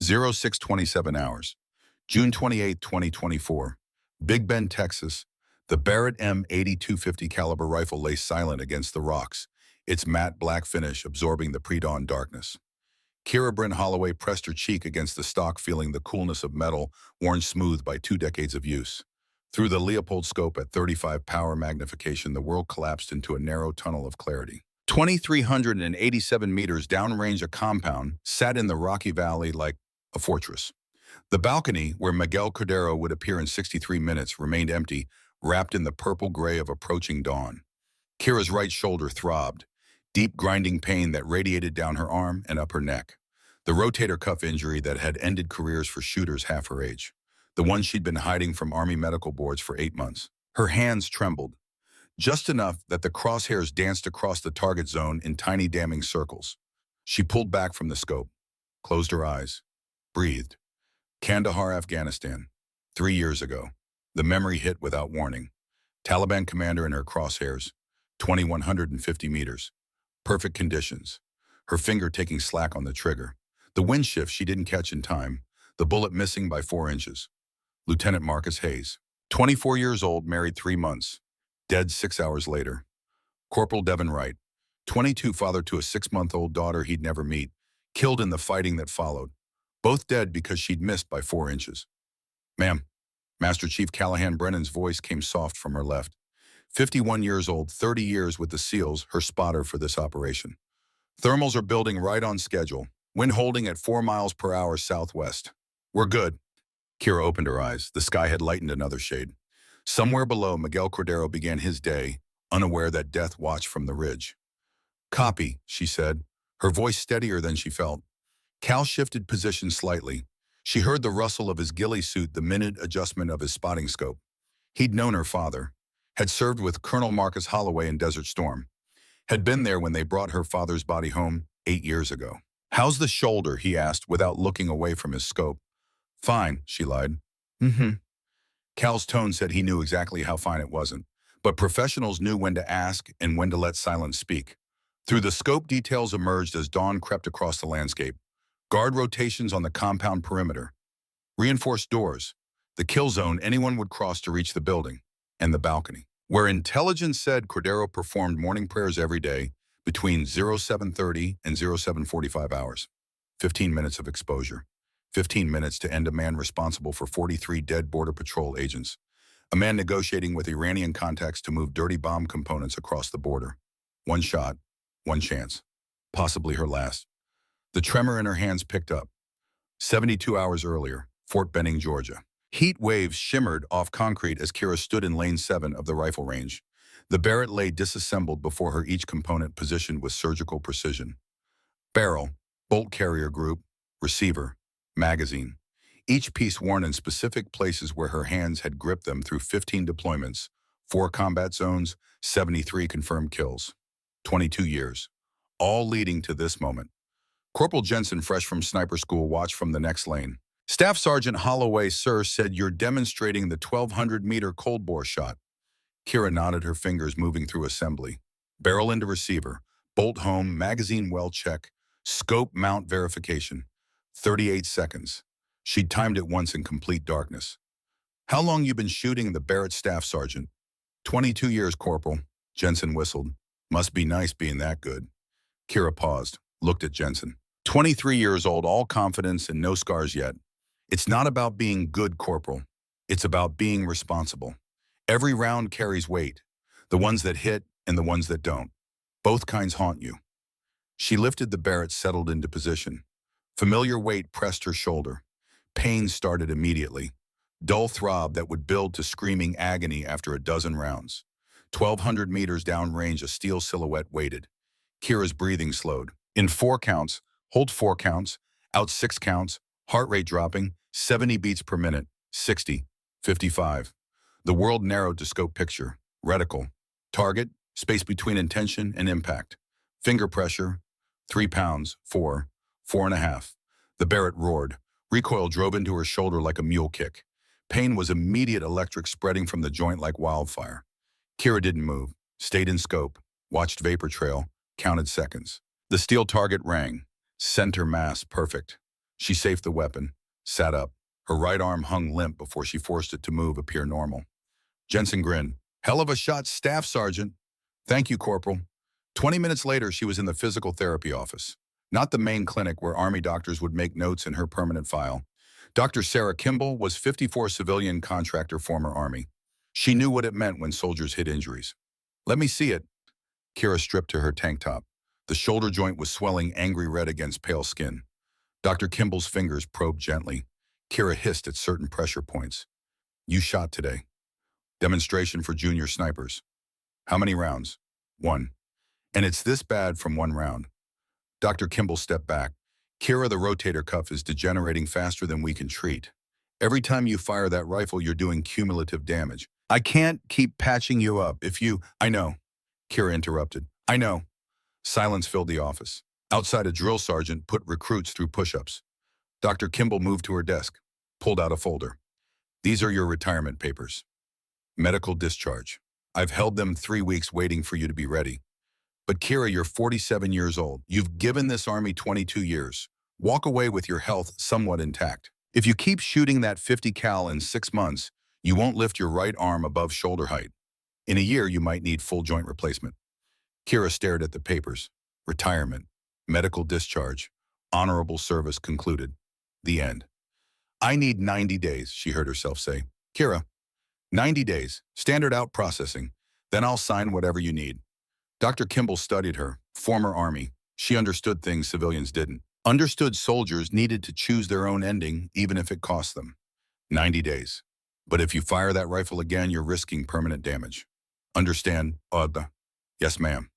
0627 hours. June 28, 2024. Big Bend, Texas. The Barrett M82 50 caliber rifle lay silent against the rocks, its matte black finish absorbing the pre-dawn darkness. Kira Bryn Holloway pressed her cheek against the stock, feeling the coolness of metal worn smooth by 2 decades of use. Through the Leopold scope at 35 power magnification, the world collapsed into a narrow tunnel of clarity. 2,387 meters downrange, a compound sat in the rocky valley like a fortress. The balcony, where Miguel Cordero would appear in 63 minutes, remained empty, wrapped in the purple gray of approaching dawn. Kira's right shoulder throbbed, deep grinding pain that radiated down her arm and up her neck. The rotator cuff injury that had ended careers for shooters half her age. The one she'd been hiding from Army medical boards for 8 months. Her hands trembled, just enough that the crosshairs danced across the target zone in tiny damning circles. She pulled back from the scope, closed her eyes, breathed. Kandahar, Afghanistan. 3 years ago. The memory hit without warning. Taliban commander in her crosshairs. 2,150 meters. Perfect conditions. Her finger taking slack on the trigger. The wind shift she didn't catch in time. The bullet missing by 4 inches. Lieutenant Marcus Hayes. 24 years old, married 3 months. Dead 6 hours later. Corporal Devin Wright. 22, father to a 6-month-old daughter he'd never meet. Killed in the fighting that followed. Both dead because she'd missed by 4 inches. Ma'am. Master Chief Callahan Brennan's voice came soft from her left. 51 years old, 30 years with the SEALs, her spotter for this operation. Thermals are building right on schedule. Wind holding at 4 miles per hour southwest. We're good. Kira opened her eyes. The sky had lightened another shade. Somewhere below, Miguel Cordero began his day, unaware that death watched from the ridge. Copy, she said, her voice steadier than she felt. Cal shifted position slightly. She heard the rustle of his ghillie suit, the minute adjustment of his spotting scope. He'd known her father, had served with Colonel Marcus Holloway in Desert Storm, had been there when they brought her father's body home 8 years ago. How's the shoulder, he asked without looking away from his scope. Fine, she lied. Cal's tone said he knew exactly how fine it wasn't, but professionals knew when to ask and when to let silence speak. Through the scope, details emerged as dawn crept across the landscape. Guard rotations on the compound perimeter. Reinforced doors. The kill zone anyone would cross to reach the building. And the balcony, where intelligence said Cordero performed morning prayers every day between 0730 and 0745 hours. 15 minutes of exposure. 15 minutes to end a man responsible for 43 dead Border Patrol agents. A man negotiating with Iranian contacts to move dirty bomb components across the border. 1 shot, 1 chance. Possibly her last. The tremor in her hands picked up. 72 hours earlier, Fort Benning, Georgia. Heat waves shimmered off concrete as Kira stood in lane 7 of the rifle range. The Barrett lay disassembled before her, each component positioned with surgical precision. Barrel, bolt carrier group, receiver, magazine. Each piece worn in specific places where her hands had gripped them through 15 deployments, 4 combat zones, 73 confirmed kills. 22 years. All leading to this moment. Corporal Jensen, fresh from sniper school, watched from the next lane. Staff Sergeant Holloway, sir, said you're demonstrating the 1,200-meter cold bore shot. Kira nodded, her fingers moving through assembly. Barrel into receiver. Bolt home, magazine well check. Scope mount verification. 38 seconds. She'd timed it once in complete darkness. How long you been shooting? The Barrett Staff Sergeant. 22 years, Corporal. Jensen whistled. Must be nice being that good. Kira paused, looked at Jensen. 23 years old, all confidence and no scars yet. It's not about being good, Corporal. It's about being responsible. Every round carries weight. The ones that hit and the ones that don't. Both kinds haunt you. She lifted the Barrett, settled into position. Familiar weight pressed her shoulder. Pain started immediately. Dull throb that would build to screaming agony after a dozen rounds. 1,200 meters downrange, a steel silhouette waited. Kira's breathing slowed. In 4 counts, hold 4 counts, out 6 counts, heart rate dropping, 70 beats per minute, 60, 55. The world narrowed to scope picture. Reticle. Target, space between intention and impact. Finger pressure, 3 pounds, 4, 4.5. The Barrett roared. Recoil drove into her shoulder like a mule kick. Pain was immediate, electric spreading from the joint like wildfire. Kira didn't move, stayed in scope, watched vapor trail, counted seconds. The steel target rang. Center mass perfect. She safed the weapon, sat up. Her right arm hung limp before she forced it to move appear normal. Jensen grinned. Hell of a shot, Staff Sergeant. Thank you, Corporal. 20 minutes later, she was in the physical therapy office. Not the main clinic where Army doctors would make notes in her permanent file. Dr. Sarah Kimball was 54 civilian contractor, former Army. She knew what it meant when soldiers hid injuries. Let me see it. Kira stripped to her tank top. The shoulder joint was swelling angry red against pale skin. Dr. Kimball's fingers probed gently. Kira hissed at certain pressure points. You shot today. Demonstration for junior snipers. How many rounds? 1. And it's this bad from 1 round. Dr. Kimball stepped back. Kira, the rotator cuff is degenerating faster than we can treat. Every time you fire that rifle, you're doing cumulative damage. I can't keep patching you up if you... I know. Kira interrupted. I know. Silence filled the office. Outside, a drill sergeant put recruits through push-ups. Dr. Kimball moved to her desk, pulled out a folder. These are your retirement papers. Medical discharge. I've held them 3 weeks waiting for you to be ready. But Kira, you're 47 years old. You've given this Army 22 years. Walk away with your health somewhat intact. If you keep shooting that 50 cal in 6 months, you won't lift your right arm above shoulder height. In a year, you might need full joint replacement. Kira stared at the papers. Retirement. Medical discharge. Honorable service concluded. The end. I need 90 days, she heard herself say. Kira, 90 days. Standard out processing. Then I'll sign whatever you need. Dr. Kimball studied her, former Army. She understood things civilians didn't. Understood soldiers needed to choose their own ending, even if it cost them. 90 days. But if you fire that rifle again, you're risking permanent damage. Understand, Oda? Yes, ma'am.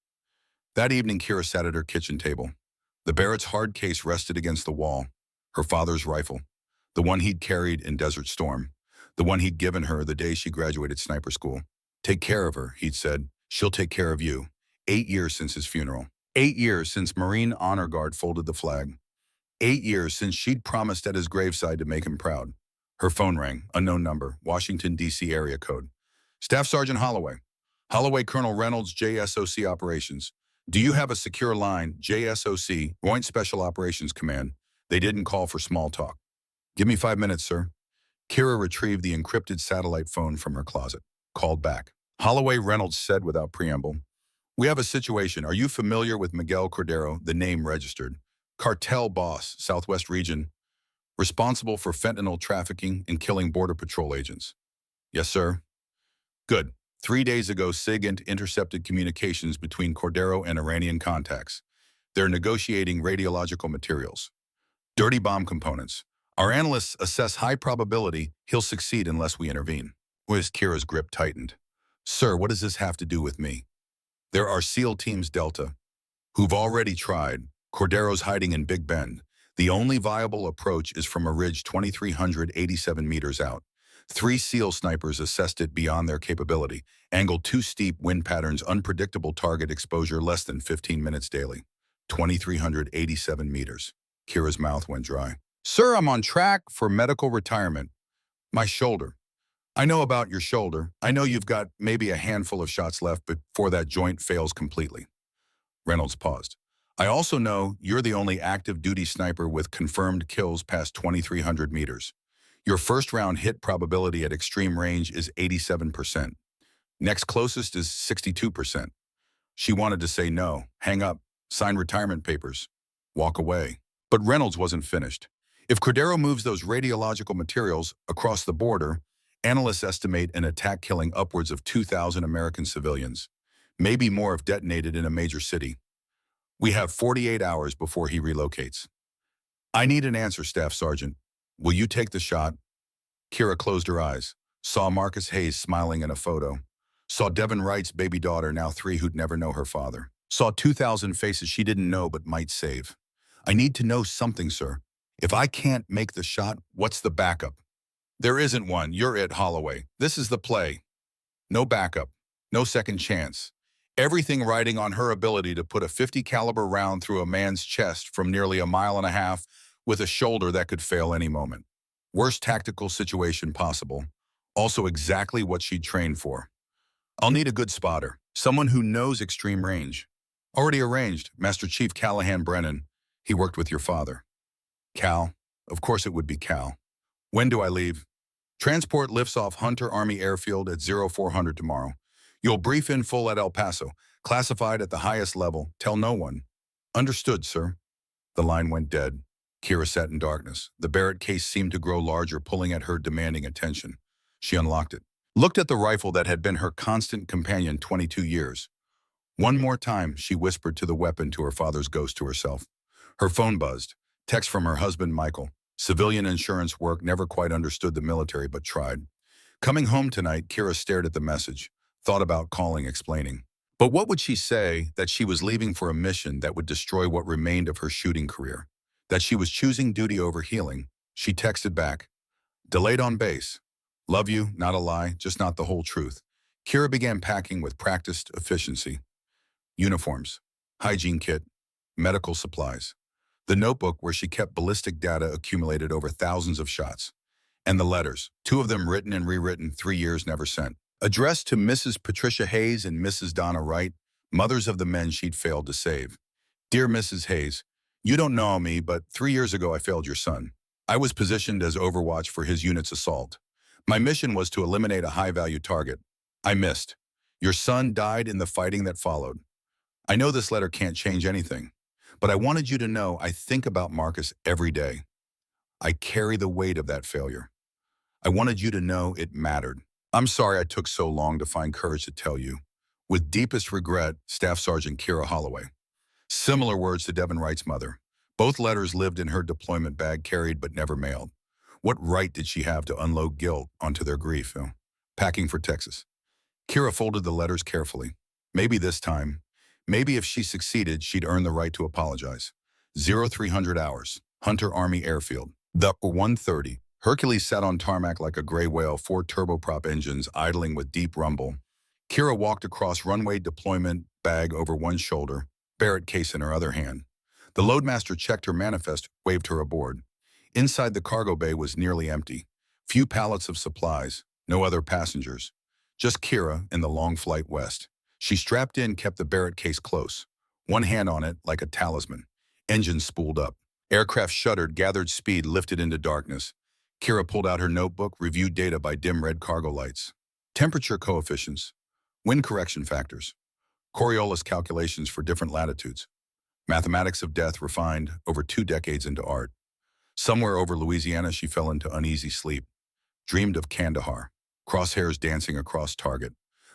That evening, Kira sat at her kitchen table. The Barrett's hard case rested against the wall. Her father's rifle. The one he'd carried in Desert Storm. The one he'd given her the day she graduated sniper school. Take care of her, he'd said. She'll take care of you. 8 years since his funeral. 8 years since Marine Honor Guard folded the flag. 8 years since she'd promised at his graveside to make him proud. Her phone rang, unknown number, Washington, D.C. area code. Staff Sergeant Holloway. Holloway, Colonel Reynolds, JSOC Operations. Do you have a secure line, JSOC, Joint Special Operations Command? They didn't call for small talk. Give me 5 minutes, sir. Kira retrieved the encrypted satellite phone from her closet. Called back. Holloway, Reynolds said without preamble. We have a situation. Are you familiar with Miguel Cordero, the name registered? Cartel boss, Southwest region, responsible for fentanyl trafficking and killing Border Patrol agents. Yes, sir. Good. 3 days ago, SIGINT intercepted communications between Cordero and Iranian contacts. They're negotiating radiological materials. Dirty bomb components. Our analysts assess high probability he'll succeed unless we intervene. Kira's grip tightened. Sir, what does this have to do with me? There are SEAL Teams Delta, who've already tried. Cordero's hiding in Big Bend. The only viable approach is from a ridge 2,387 meters out. 3 SEAL snipers assessed it beyond their capability. Angle too steep, wind patterns, unpredictable target exposure, less than 15 minutes daily. 2,387 meters. Kira's mouth went dry. Sir, I'm on track for medical retirement. My shoulder. I know about your shoulder. I know you've got maybe a handful of shots left before that joint fails completely. Reynolds paused. I also know you're the only active duty sniper with confirmed kills past 2,300 meters. Your first round hit probability at extreme range is 87%. Next closest is 62%. She wanted to say no, hang up, sign retirement papers, walk away. But Reynolds wasn't finished. If Cordero moves those radiological materials across the border, analysts estimate an attack killing upwards of 2,000 American civilians, maybe more if detonated in a major city. We have 48 hours before he relocates. I need an answer, Staff Sergeant. Will you take the shot? Kira closed her eyes, saw Marcus Hayes smiling in a photo, saw Devin Wright's baby daughter, now 3, who'd never know her father, saw 2,000 faces she didn't know but might save. I need to know something, sir. If I can't make the shot, what's the backup? There isn't one. You're it, Holloway. This is the play. No backup. No second chance. Everything riding on her ability to put a 50 caliber round through a man's chest from nearly a mile and a half with a shoulder that could fail any moment. Worst tactical situation possible. Also exactly what she'd trained for. I'll need a good spotter. Someone who knows extreme range. Already arranged. Master Chief Callahan Brennan. He worked with your father. Cal, Of course it would be Cal. When do I leave? Transport lifts off Hunter Army Airfield at 0400 tomorrow. You'll brief in full at El Paso. Classified at the highest level. Tell no one. Understood, sir. The line went dead. Kira sat in darkness. The Barrett case seemed to grow larger, pulling at her, demanding attention. She unlocked it. Looked at the rifle that had been her constant companion 22 years. One more time, she whispered to the weapon, to her father's ghost, to herself. Her phone buzzed. Text from her husband, Michael. Civilian insurance work, never quite understood the military, but tried. Coming home tonight, Kira stared at the message. Thought about calling, explaining. But what would she say? That she was leaving for a mission that would destroy what remained of her shooting career. That she was choosing duty over healing. She texted back. Delayed on base. Love you, not a lie, just not the whole truth. Kira began packing with practiced efficiency. Uniforms, hygiene kit, medical supplies. The notebook where she kept ballistic data accumulated over thousands of shots. And the letters, 2 of them written and rewritten, 3 years never sent. Addressed to Mrs. Patricia Hayes and Mrs. Donna Wright, mothers of the men she'd failed to save. Dear Mrs. Hayes, you don't know me, but 3 years ago I failed your son. I was positioned as overwatch for his unit's assault. My mission was to eliminate a high-value target. I missed. Your son died in the fighting that followed. I know this letter can't change anything, but I wanted you to know I think about Marcus every day. I carry the weight of that failure. I wanted you to know it mattered. I'm sorry I took so long to find courage to tell you. With deepest regret, Staff Sergeant Kira Holloway. Similar words to Devin Wright's mother. Both letters lived in her deployment bag, carried but never mailed. What right did she have to unload guilt onto their grief? Packing for Texas. Kira folded the letters carefully. Maybe this time, maybe if she succeeded, she'd earn the right to apologize. 0300 hours, Hunter Army Airfield. The 1:30. Hercules sat on tarmac like a gray whale, 4 turboprop engines idling with deep rumble. Kira walked across runway, deployment bag over one shoulder, Barrett case in her other hand. The loadmaster checked her manifest, waved her aboard. Inside the cargo bay was nearly empty. Few pallets of supplies, no other passengers. Just Kira in the long flight west. She strapped in, kept the Barrett case close. One hand on it like a talisman. Engines spooled up. Aircraft shuddered, gathered speed, lifted into darkness. Kira pulled out her notebook, reviewed data by dim red cargo lights. Temperature coefficients. Wind correction factors. Coriolis calculations for different latitudes. Mathematics of death refined over 2 decades into art. Somewhere over Louisiana, she fell into uneasy sleep. Dreamed of Kandahar. Crosshairs dancing across target.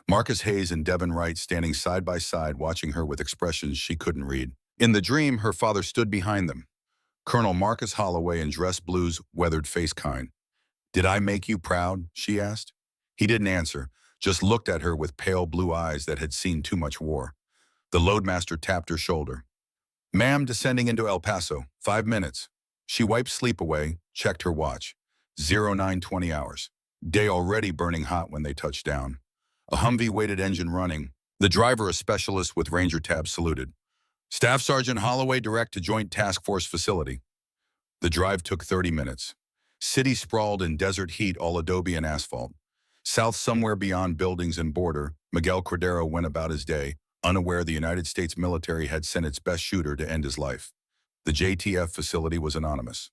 Marcus Hayes and Devin Wright standing side by side, watching her with expressions she couldn't read. In the dream, her father stood behind them. Colonel Marcus Holloway in dress blues, weathered face kind. Did I make you proud? She asked. He didn't answer, just looked at her with pale blue eyes that had seen too much war. The loadmaster tapped her shoulder. Ma'am, descending into El Paso, 5 minutes. She wiped sleep away, checked her watch. 0920 hours. Day already burning hot when they touched down. A Humvee weighted engine running. The driver, a specialist with Ranger tab, saluted. Staff Sergeant Holloway, direct to Joint Task Force facility. The drive took 30 minutes. City sprawled in desert heat, all adobe and asphalt. South, somewhere beyond buildings and border, Miguel Cordero went about his day, unaware the United States military had sent its best shooter to end his life. The JTF facility was anonymous.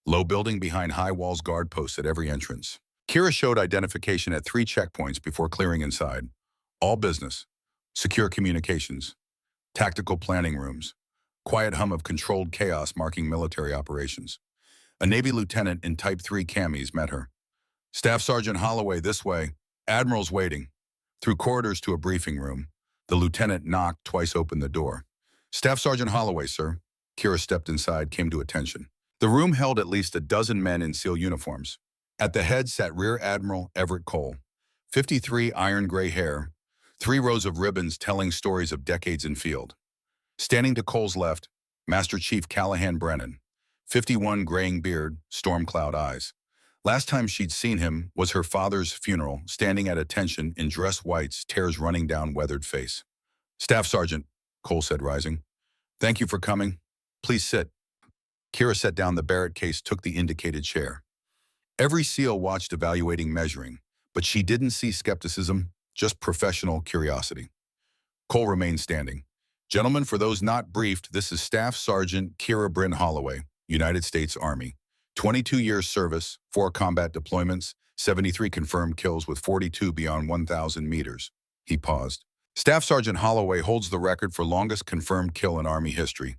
Low building behind high walls, guard posts at every entrance. Kira showed identification at 3 checkpoints before clearing inside. All business. Secure communications. Tactical planning rooms. Quiet hum of controlled chaos marking military operations. A Navy lieutenant in Type 3 camis met her. Staff Sergeant Holloway, this way. Admiral's waiting. Through corridors to a briefing room. The lieutenant knocked, twice opened the door. Staff Sergeant Holloway, sir. Kira stepped inside, came to attention. The room held at least a dozen men in SEAL uniforms. At the head sat Rear Admiral Everett Cole. 53, iron gray hair. 3 rows of ribbons telling stories of decades in field. Standing to Cole's left, Master Chief Callahan Brennan. 51, graying beard, storm cloud eyes. Last time she'd seen him was her father's funeral, standing at attention in dress whites, tears running down weathered face. Staff Sergeant, Cole said, rising. Thank you for coming. Please sit. Kira set down the Barrett case, took the indicated chair. Every SEAL watched, evaluating, measuring, but she didn't see skepticism, just professional curiosity. Cole remained standing. Gentlemen, for those not briefed, this is Staff Sergeant Kira Bryn Holloway, United States Army. 22 years service, 4 combat deployments, 73 confirmed kills with 42 beyond 1,000 meters. He paused. Staff Sergeant Holloway holds the record for longest confirmed kill in Army history.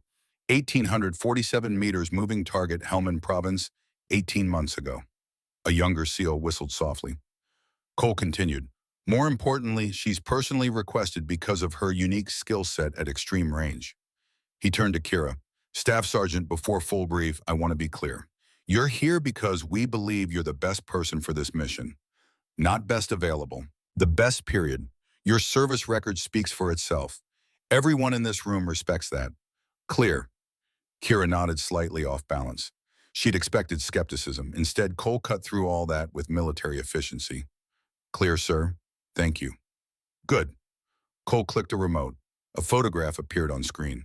1,847 meters moving target Helmand Province, 18 months ago. A younger SEAL whistled softly. Cole continued. More importantly, she's personally requested because of her unique skill set at extreme range. He turned to Kira. Staff Sergeant, before full brief, I want to be clear. You're here because we believe you're the best person for this mission. Not best available. The best, period. Your service record speaks for itself. Everyone in this room respects that. Clear. Kira nodded, slightly off balance. She'd expected skepticism. Instead, Cole cut through all that with military efficiency. Clear, sir. Thank you. Good. Cole clicked a remote. A photograph appeared on screen.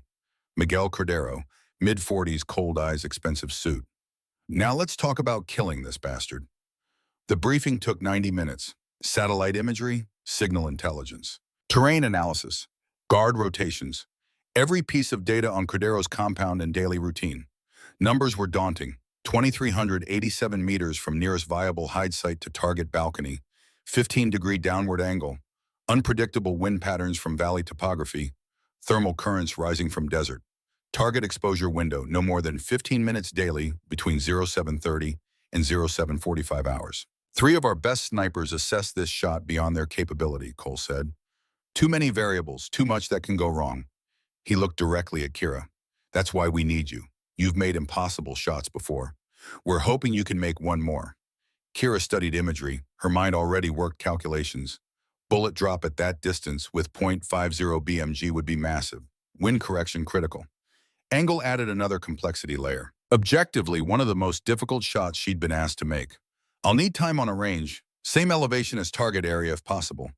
Miguel Cordero, mid-40s, cold eyes, expensive suit. Now let's talk about killing this bastard. The briefing took 90 minutes. Satellite imagery, signal intelligence, terrain analysis, guard rotations, every piece of data on Cordero's compound and daily routine. Numbers were daunting. 2,387 meters from nearest viable hide site to target balcony, 15-degree downward angle, unpredictable wind patterns from valley topography, thermal currents rising from desert. Target exposure window, no more than 15 minutes daily between 0730 and 0745 hours. 3 of our best snipers assessed this shot beyond their capability, Cole said. Too many variables, too much that can go wrong. He looked directly at Kira. That's why we need you. You've made impossible shots before. We're hoping you can make one more. Kira studied imagery. Her mind already worked calculations. Bullet drop at that distance with .50 BMG would be massive. Wind correction critical. Angle added another complexity layer. Objectively, one of the most difficult shots she'd been asked to make. I'll need time on a range, same elevation as target area if possible.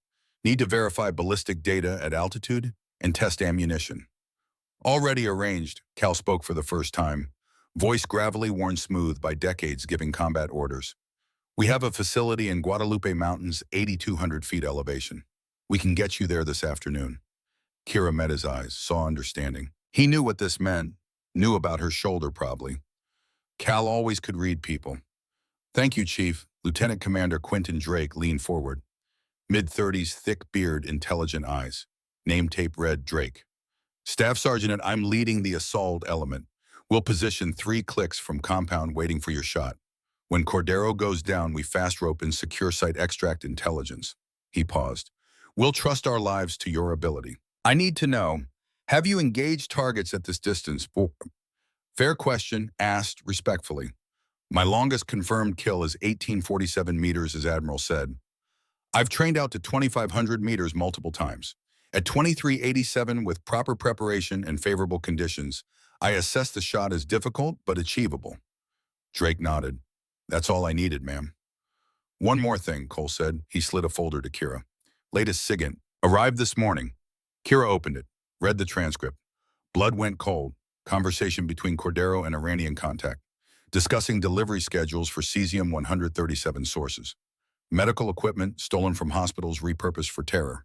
Need to verify ballistic data at altitude and test ammunition. Already arranged, Cal spoke for the first time, voice gravelly worn smooth by decades giving combat orders. We have a facility in Guadalupe Mountains, 8,200 feet elevation. We can get you there this afternoon. Kira met his eyes, saw understanding. He knew what this meant, knew about her shoulder probably. Cal always could read people. Thank you, Chief. Lieutenant Commander Quentin Drake leaned forward. Mid-30s, thick beard, intelligent eyes. Name tape read Drake. Staff Sergeant, I'm leading the assault element. We'll position 3 clicks from compound waiting for your shot. When Cordero goes down, we fast rope and secure site extract intelligence. He paused. We'll trust our lives to your ability. I need to know, have you engaged targets at this distance? Fair question, asked respectfully. My longest confirmed kill is 1,847 meters, as Admiral said. I've trained out to 2,500 meters multiple times. At 2387, with proper preparation and favorable conditions, I assessed the shot as difficult but achievable. Drake nodded. That's all I needed, ma'am. One more thing, Cole said. He slid a folder to Kira. Latest SIGINT. Arrived this morning. Kira opened it, read the transcript. Blood went cold. Conversation between Cordero and Iranian contact. Discussing delivery schedules for cesium-137 sources. Medical equipment stolen from hospitals repurposed for terror.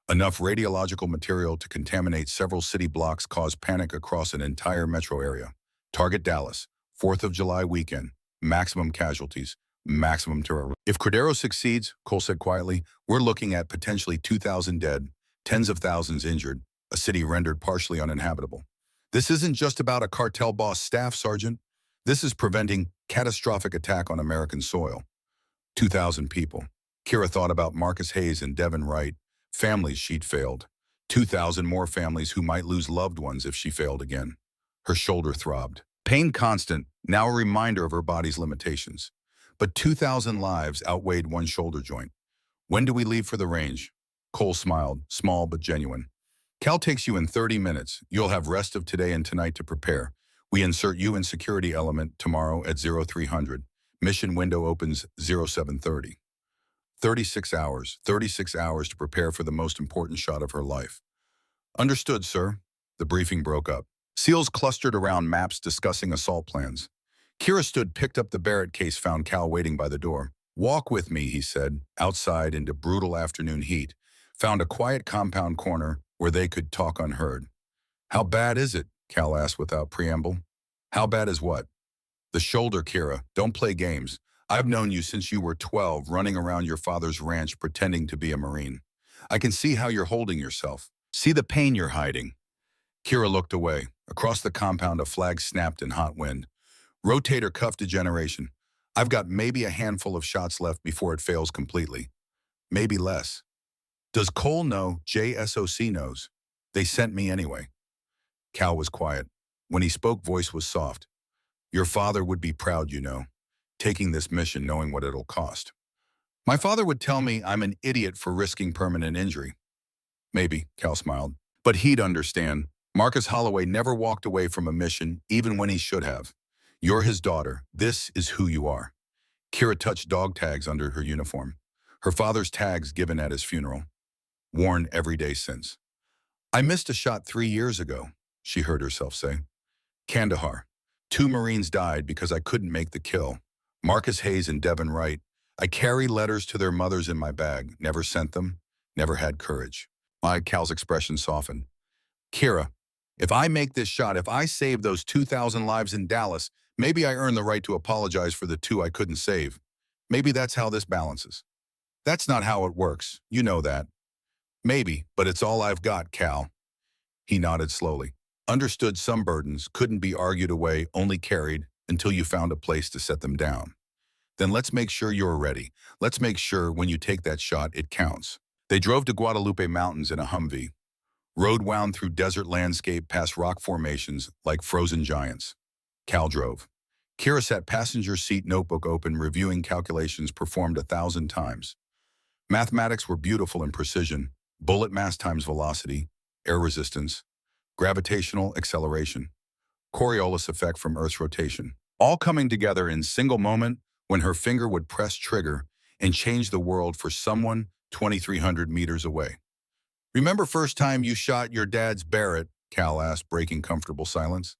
Enough radiological material to contaminate several city blocks caused panic across an entire metro area. Target Dallas, 4th of July weekend. Maximum casualties, maximum terror. If Cordero succeeds, Cole said quietly, we're looking at potentially 2,000 dead, tens of thousands injured, a city rendered partially uninhabitable. This isn't just about a cartel boss, Staff Sergeant. This is preventing catastrophic attack on American soil. 2,000 people. Kira thought about Marcus Hayes and Devin Wright, families she'd failed. 2,000 more families who might lose loved ones if she failed again. Her shoulder throbbed. Pain constant, now a reminder of her body's limitations. But 2,000 lives outweighed one shoulder joint. When do we leave for the range? Cole smiled, small but genuine. Cal takes you in 30 minutes. You'll have rest of today and tonight to prepare. We insert you in security element tomorrow at 0300. Mission window opens 0730. 36 hours to prepare for the most important shot of her life. Understood, sir. The briefing broke up. SEALs clustered around maps discussing assault plans. Kira stood, picked up the Barrett case, found Cal waiting by the door. Walk with me, he said, outside into brutal afternoon heat. Found a quiet compound corner where they could talk unheard. How bad is it? Cal asked without preamble. How bad is what? The shoulder, Kira. Don't play games. I've known you since you were 12, running around your father's ranch pretending to be a Marine. I can see how you're holding yourself. See the pain you're hiding. Kira looked away. Across the compound, a flag snapped in hot wind. Rotator cuff degeneration. I've got maybe a handful of shots left before it fails completely. Maybe less. Does Cole know? JSOC knows. They sent me anyway. Cal was quiet. When he spoke, voice was soft. Your father would be proud, you know, taking this mission knowing what it'll cost. My father would tell me I'm an idiot for risking permanent injury. Maybe, Cal smiled. But he'd understand. Marcus Holloway never walked away from a mission, even when he should have. You're his daughter. This is who you are. Kira touched dog tags under her uniform. Her father's tags given at his funeral. Worn every day since. I missed a shot 3 years ago, she heard herself say. Kandahar. 2 Marines died because I couldn't make the kill. Marcus Hayes and Devin Wright. I carry letters to their mothers in my bag. Never sent them. Never had courage. Cal's expression softened. Kira, if I make this shot, if I save those 2,000 lives in Dallas, maybe I earn the right to apologize for the 2 I couldn't save. Maybe that's how this balances. That's not how it works. You know that. Maybe, but it's all I've got, Cal. He nodded slowly. Understood some burdens couldn't be argued away, only carried until you found a place to set them down. Then let's make sure you're ready. Let's make sure when you take that shot, it counts. They drove to Guadalupe Mountains in a Humvee. Road wound through desert landscape past rock formations like frozen giants. Cal drove. Kira sat passenger seat, notebook open, reviewing calculations performed 1,000 times. Mathematics were beautiful in precision. Bullet mass times velocity, air resistance, gravitational acceleration, Coriolis effect from Earth's rotation, all coming together in single moment when her finger would press trigger and change the world for someone 2,300 meters away. Remember first time you shot your dad's Barrett? Cal asked, breaking comfortable silence.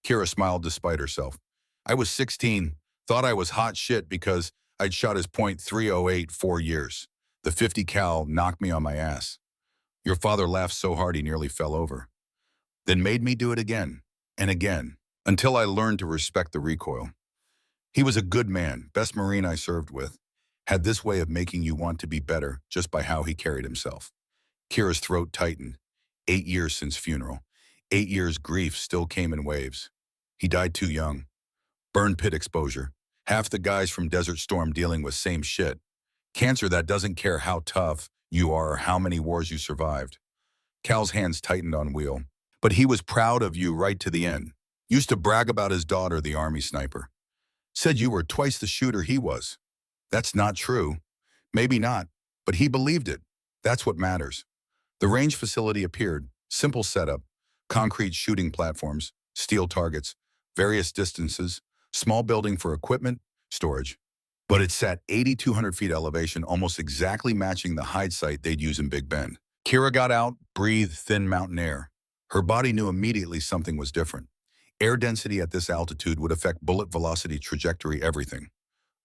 Kira smiled despite herself. I was 16, thought I was hot shit because I'd shot his .308 4 years. The 50 cal knocked me on my ass. Your father laughed so hard he nearly fell over. Then made me do it again and again until I learned to respect the recoil. He was a good man, best Marine I served with. Had this way of making you want to be better just by how he carried himself. Kira's throat tightened. 8 years since funeral. 8 years grief still came in waves. He died too young. Burn pit exposure. Half the guys from Desert Storm dealing with same shit. Cancer that doesn't care how tough you are or how many wars you survived. Cal's hands tightened on wheel. But he was proud of you right to the end. Used to brag about his daughter, the Army sniper. Said you were twice the shooter he was. That's not true. Maybe not, but he believed it. That's what matters. The range facility appeared. Simple setup. Concrete shooting platforms, steel targets, various distances, small building for equipment, storage. But it sat 8,200 feet elevation, almost exactly matching the hide site they'd use in Big Bend. Kira got out, breathed thin mountain air. Her body knew immediately something was different. Air density at this altitude would affect bullet velocity, trajectory, everything.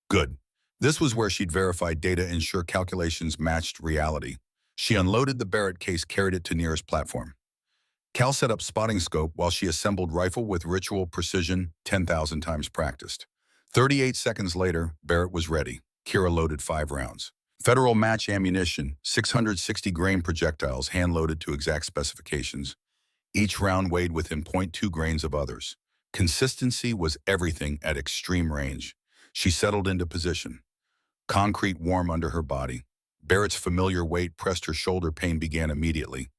Good. This was where she'd verified data, ensure calculations matched reality. She unloaded the Barrett case, carried it to nearest platform. Cal set up spotting scope while she assembled rifle with ritual precision, 10,000 times practiced. 38 seconds later, Barrett was ready. Kira loaded 5 rounds. Federal match ammunition, 660-grain projectiles, hand-loaded to exact specifications. Each round weighed within .2 grains of others. Consistency was everything at extreme range. She settled into position. Concrete warm under her body. Barrett's familiar weight pressed her shoulder. Pain began immediately.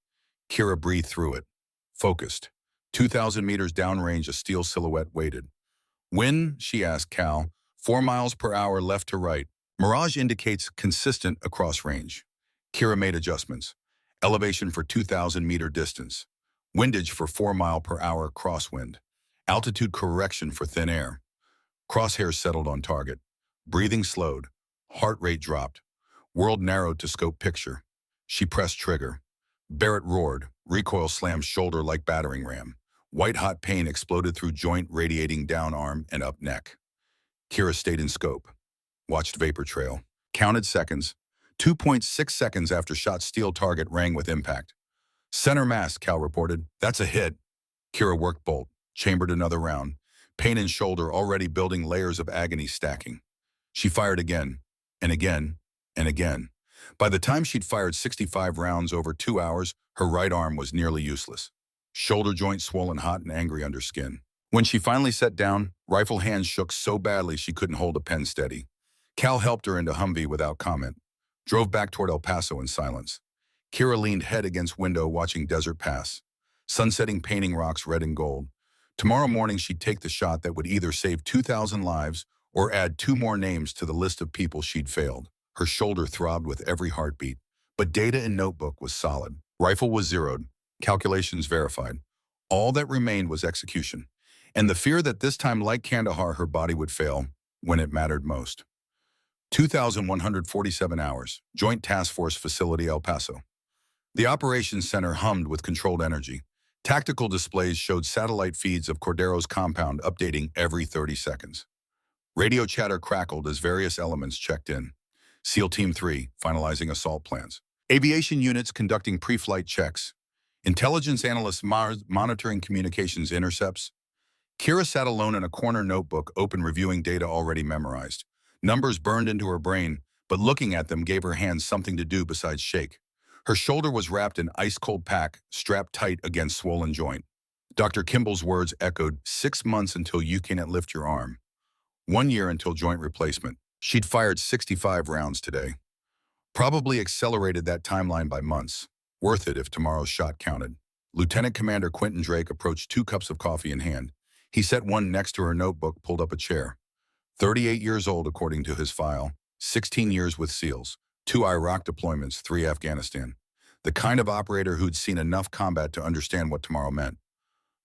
Kira breathed through it. Focused. 2,000 meters downrange, a steel silhouette waited. Wind, she asked Cal. 4 miles per hour left to right. Mirage indicates consistent across range. Kira made adjustments. Elevation for 2,000-meter distance. Windage for 4 mile per hour crosswind. Altitude correction for thin air. Crosshairs settled on target. Breathing slowed. Heart rate dropped. World narrowed to scope picture. She pressed trigger. Barrett roared. Recoil slammed shoulder like battering ram. White-hot pain exploded through joint, radiating down arm and up neck. Kira stayed in scope. Watched vapor trail. Counted seconds. 2.6 seconds after shot, steel target rang with impact. Center mass, Cal reported. That's a hit. Kira worked bolt. Chambered another round. pain in shoulder already building layers of agony stacking. She fired again, and again, and again. By the time she'd fired 65 rounds over 2 hours, her right arm was nearly useless. Shoulder joint swollen hot and angry under skin. When she finally sat down, rifle hands shook so badly she couldn't hold a pen steady. Cal helped her into Humvee without comment, drove back toward El Paso in silence. Kira leaned head against window watching desert pass, sunsetting painting rocks red and gold. Tomorrow morning she'd take the shot that would either save 2,000 lives or add 2 more names to the list of people she'd failed. Her shoulder throbbed with every heartbeat, but data in notebook was solid. Rifle was zeroed, calculations verified. All that remained was execution, and the fear that this time, like Kandahar, her body would fail when it mattered most. 2,147 hours, Joint Task Force Facility, El Paso. The operations center hummed with controlled energy. Tactical displays showed satellite feeds of Cordero's compound updating every 30 seconds. Radio chatter crackled as various elements checked in. SEAL Team 3 finalizing assault plans. Aviation units conducting pre-flight checks. Intelligence analysts monitoring communications intercepts. Kira sat alone in a corner notebook, open, reviewing data already memorized. Numbers burned into her brain, but looking at them gave her hands something to do besides shake. Her shoulder was wrapped in ice-cold pack, strapped tight against swollen joint. Dr. Kimball's words echoed, 6 months until you can't lift your arm. 1 year until joint replacement. She'd fired 65 rounds today. Probably accelerated that timeline by months. Worth it if tomorrow's shot counted. Lieutenant Commander Quentin Drake approached 2 cups of coffee in hand. He set one next to her notebook, pulled up a chair. 38 years old according to his file. 16 years with SEALs. 2 Iraq deployments, 3 Afghanistan. The kind of operator who'd seen enough combat to understand what tomorrow meant.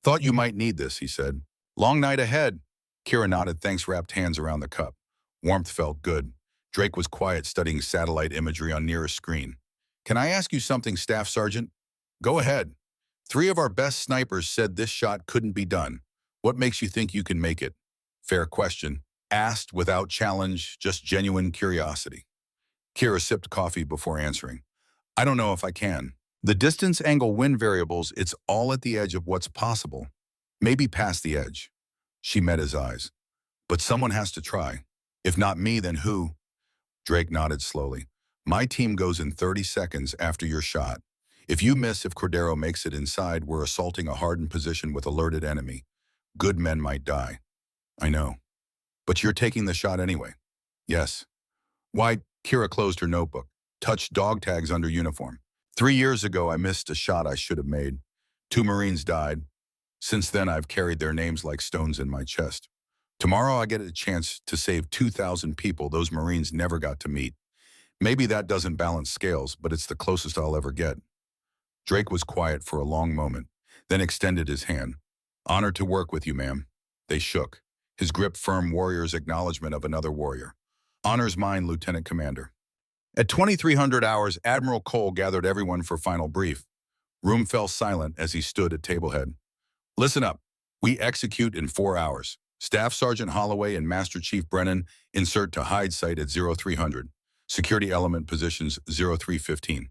Thought you might need this, he said. Long night ahead. Kira nodded, thanks, wrapped hands around the cup. Warmth felt good. Drake was quiet, studying satellite imagery on nearest screen. Can I ask you something, Staff Sergeant? Go ahead. 3 of our best snipers said this shot couldn't be done. What makes you think you can make it? Fair question. Asked without challenge, just genuine curiosity. Kira sipped coffee before answering. I don't know if I can. The distance, angle, wind variables, it's all at the edge of what's possible. Maybe past the edge. She met his eyes. But someone has to try. If not me, then who? Drake nodded slowly. My team goes in 30 seconds after your shot. If you miss, if Cordero makes it inside, we're assaulting a hardened position with alerted enemy. Good men might die. I know. But you're taking the shot anyway. Yes. Why? Kira closed her notebook, touched dog tags under uniform. 3 years ago, I missed a shot I should have made. 2 Marines died. Since then, I've carried their names like stones in my chest. Tomorrow, I get a chance to save 2,000 people those Marines never got to meet. Maybe that doesn't balance scales, but it's the closest I'll ever get. Drake was quiet for a long moment, then extended his hand. Honored to work with you, ma'am. They shook, his grip firm, warrior's acknowledgement of another warrior. Honor's mine, Lieutenant Commander. At 2300 hours, Admiral Cole gathered everyone for final brief. Room fell silent as he stood at table head. Listen up. We execute in 4 hours. Staff Sergeant Holloway and Master Chief Brennan insert to hide site at 0300. Security element positions 0315.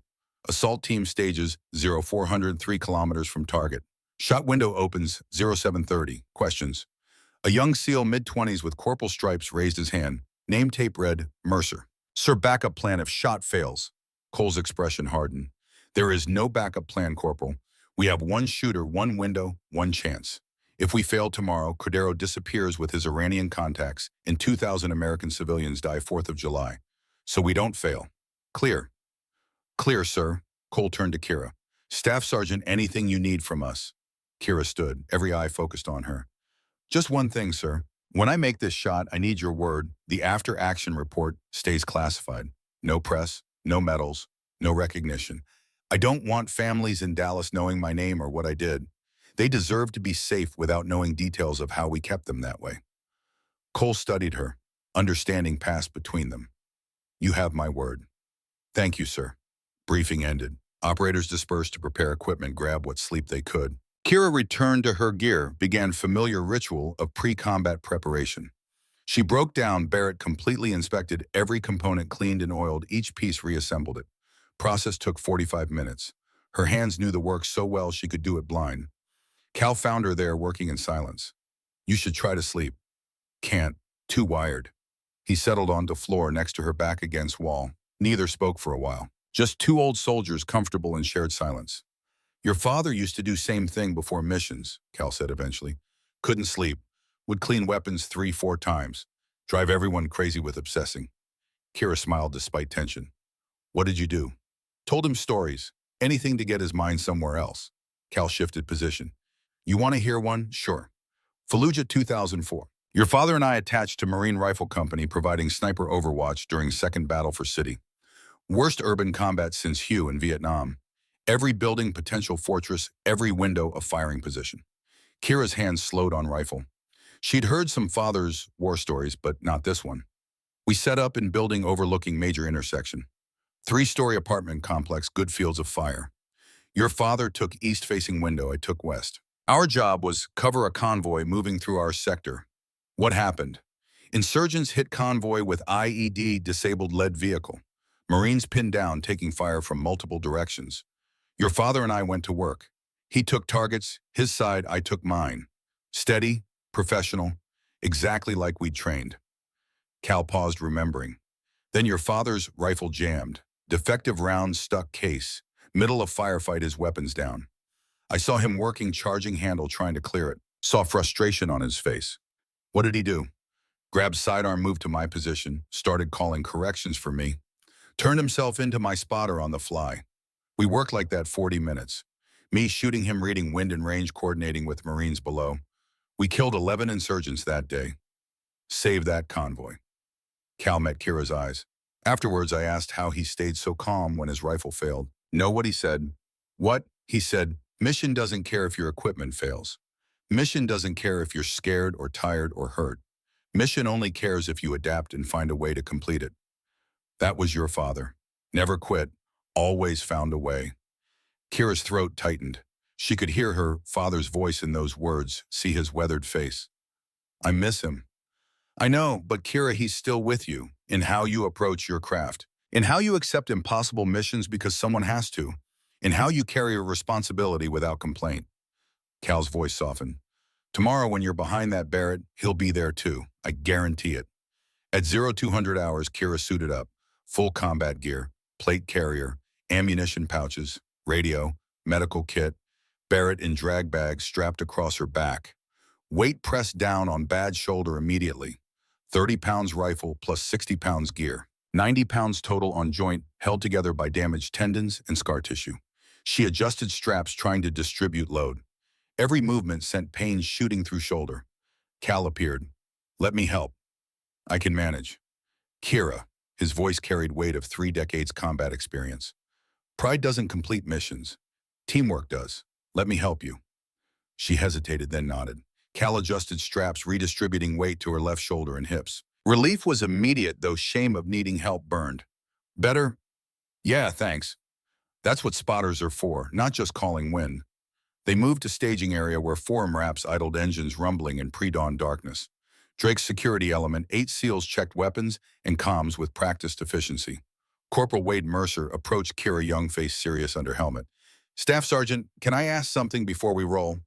Assault team stages 0400, 3 kilometers from target. Shot window opens 0730. Questions. A young SEAL mid-20s with corporal stripes raised his hand. Name tape read, Mercer. Sir, backup plan if shot fails. Cole's expression hardened. There is no backup plan, Corporal. We have 1 shooter, 1 window, 1 chance. If we fail tomorrow, Cordero disappears with his Iranian contacts and 2,000 American civilians die 4th of July. So we don't fail. Clear. Clear, sir. Cole turned to Kira. Staff Sergeant, anything you need from us? Kira stood, every eye focused on her. Just one thing, sir. When I make this shot, I need your word. The after-action report stays classified. No press, no medals, no recognition. I don't want families in Dallas knowing my name or what I did. They deserve to be safe without knowing details of how we kept them that way. Cole studied her. Understanding passed between them. You have my word. Thank you, sir. Briefing ended. Operators dispersed to prepare equipment, grab what sleep they could. Kira returned to her gear, began familiar ritual of pre-combat preparation. She broke down Barrett, completely inspected every component, cleaned and oiled each piece, reassembled it. Process took 45 minutes. Her hands knew the work so well she could do it blind. Cal found her there working in silence. You should try to sleep. Can't. Too wired. He settled onto floor next to her back against wall. Neither spoke for a while. Just two old soldiers comfortable in shared silence. Your father used to do same thing before missions, Cal said eventually. Couldn't sleep. Would clean weapons 3, 4 times. Drive everyone crazy with obsessing. Kira smiled despite tension. What did you do? Told him stories. Anything to get his mind somewhere else. Cal shifted position. You want to hear one? Sure. Fallujah 2004. Your father and I attached to Marine Rifle Company providing sniper overwatch during Second Battle for City. Worst urban combat since Hue in Vietnam. Every building potential fortress, every window a firing position. Kira's hands slowed on rifle. She'd heard some father's war stories, but not this one. We set up in building overlooking major intersection. 3-story apartment complex, good fields of fire. Your father took east-facing window, I took west. Our job was cover a convoy moving through our sector. What happened? Insurgents hit convoy with IED disabled lead vehicle. Marines pinned down, taking fire from multiple directions. Your father and I went to work. He took targets, his side, I took mine. Steady, professional, exactly like we'd trained. Cal paused, remembering. Then your father's rifle jammed. Defective round stuck case. Middle of firefight, his weapons down. I saw him working charging handle trying to clear it. Saw frustration on his face. What did he do? Grabbed sidearm, moved to my position, started calling corrections for me. Turned himself into my spotter on the fly. We worked like that 40 minutes. Me shooting him, reading wind and range, coordinating with Marines below. We killed 11 insurgents that day. Saved that convoy. Cal met Kira's eyes. Afterwards, I asked how he stayed so calm when his rifle failed. Know what he said? What? He said, mission doesn't care if your equipment fails. Mission doesn't care if you're scared or tired or hurt. Mission only cares if you adapt and find a way to complete it. That was your father. Never quit. Always found a way. Kira's throat tightened. She could hear her father's voice in those words, see his weathered face. I miss him. I know, but Kira, he's still with you, in how you approach your craft, in how you accept impossible missions because someone has to, in how you carry a responsibility without complaint. Cal's voice softened. Tomorrow when you're behind that Barrett, he'll be there too. I guarantee it. At 0200 hours, Kira suited up, full combat gear, plate carrier, ammunition pouches, radio, medical kit, Barrett in drag bags strapped across her back. Weight pressed down on bad shoulder immediately. 30 pounds rifle plus 60 pounds gear. 90 pounds total on joint, held together by damaged tendons and scar tissue. She adjusted straps trying to distribute load. Every movement sent pain shooting through shoulder. Cal appeared. Let me help. I can manage. Kira, his voice carried weight of 3 decades combat experience. Pride doesn't complete missions. Teamwork does. Let me help you. She hesitated, then nodded. Cal adjusted straps, redistributing weight to her left shoulder and hips. Relief was immediate, though shame of needing help burned. Better? Yeah, thanks. That's what spotters are for, not just calling wind. They moved to staging area where 4 MRAPs idled, engines rumbling in pre-dawn darkness. Drake's security element, 8 SEALs checked weapons and comms with practiced efficiency. Corporal Wade Mercer approached Kira, young face serious under helmet. Staff Sergeant, can I ask something before we roll?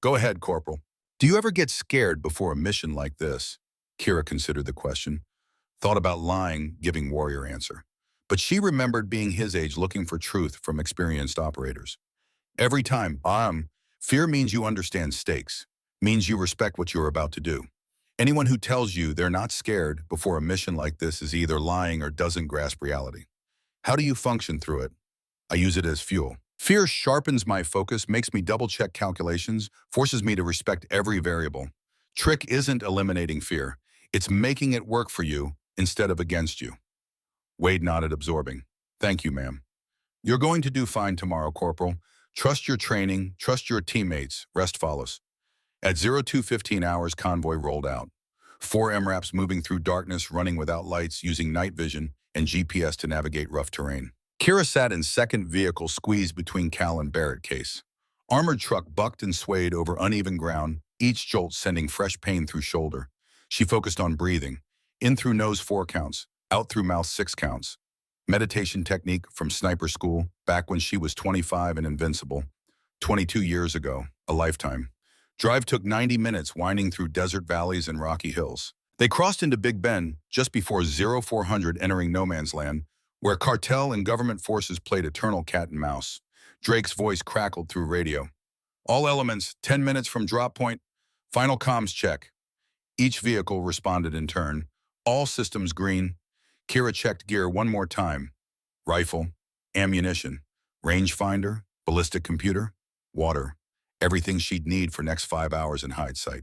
Go ahead, Corporal. Do you ever get scared before a mission like this? Kira considered the question. Thought about lying, giving warrior answer. But she remembered being his age looking for truth from experienced operators. Every time, fear means you understand stakes, means you respect what you're about to do. Anyone who tells you they're not scared before a mission like this is either lying or doesn't grasp reality. How do you function through it? I use it as fuel. Fear sharpens my focus, makes me double-check calculations, forces me to respect every variable. Trick isn't eliminating fear. It's making it work for you instead of against you. Wade nodded, absorbing. Thank you, ma'am. You're going to do fine tomorrow, Corporal. Trust your training, trust your teammates, rest follows. At 02:15 hours, convoy rolled out. 4 MRAPs moving through darkness, running without lights, using night vision and GPS to navigate rough terrain. Kira sat in second vehicle, squeezed between Cal and Barrett case. Armored truck bucked and swayed over uneven ground, each jolt sending fresh pain through shoulder. She focused on breathing. In through nose 4 counts, out through mouth 6 counts. Meditation technique from sniper school, back when she was 25 and invincible. 22 years ago, a lifetime. Drive took 90 minutes winding through desert valleys and rocky hills. They crossed into Big Bend just before 0400 entering no man's land, where cartel and government forces played eternal cat and mouse. Drake's voice crackled through radio. All elements, 10 minutes from drop point. Final comms check. Each vehicle responded in turn. All systems green. Kira checked gear one more time. Rifle, ammunition, rangefinder, ballistic computer, water. Everything she'd need for next 5 hours in hindsight.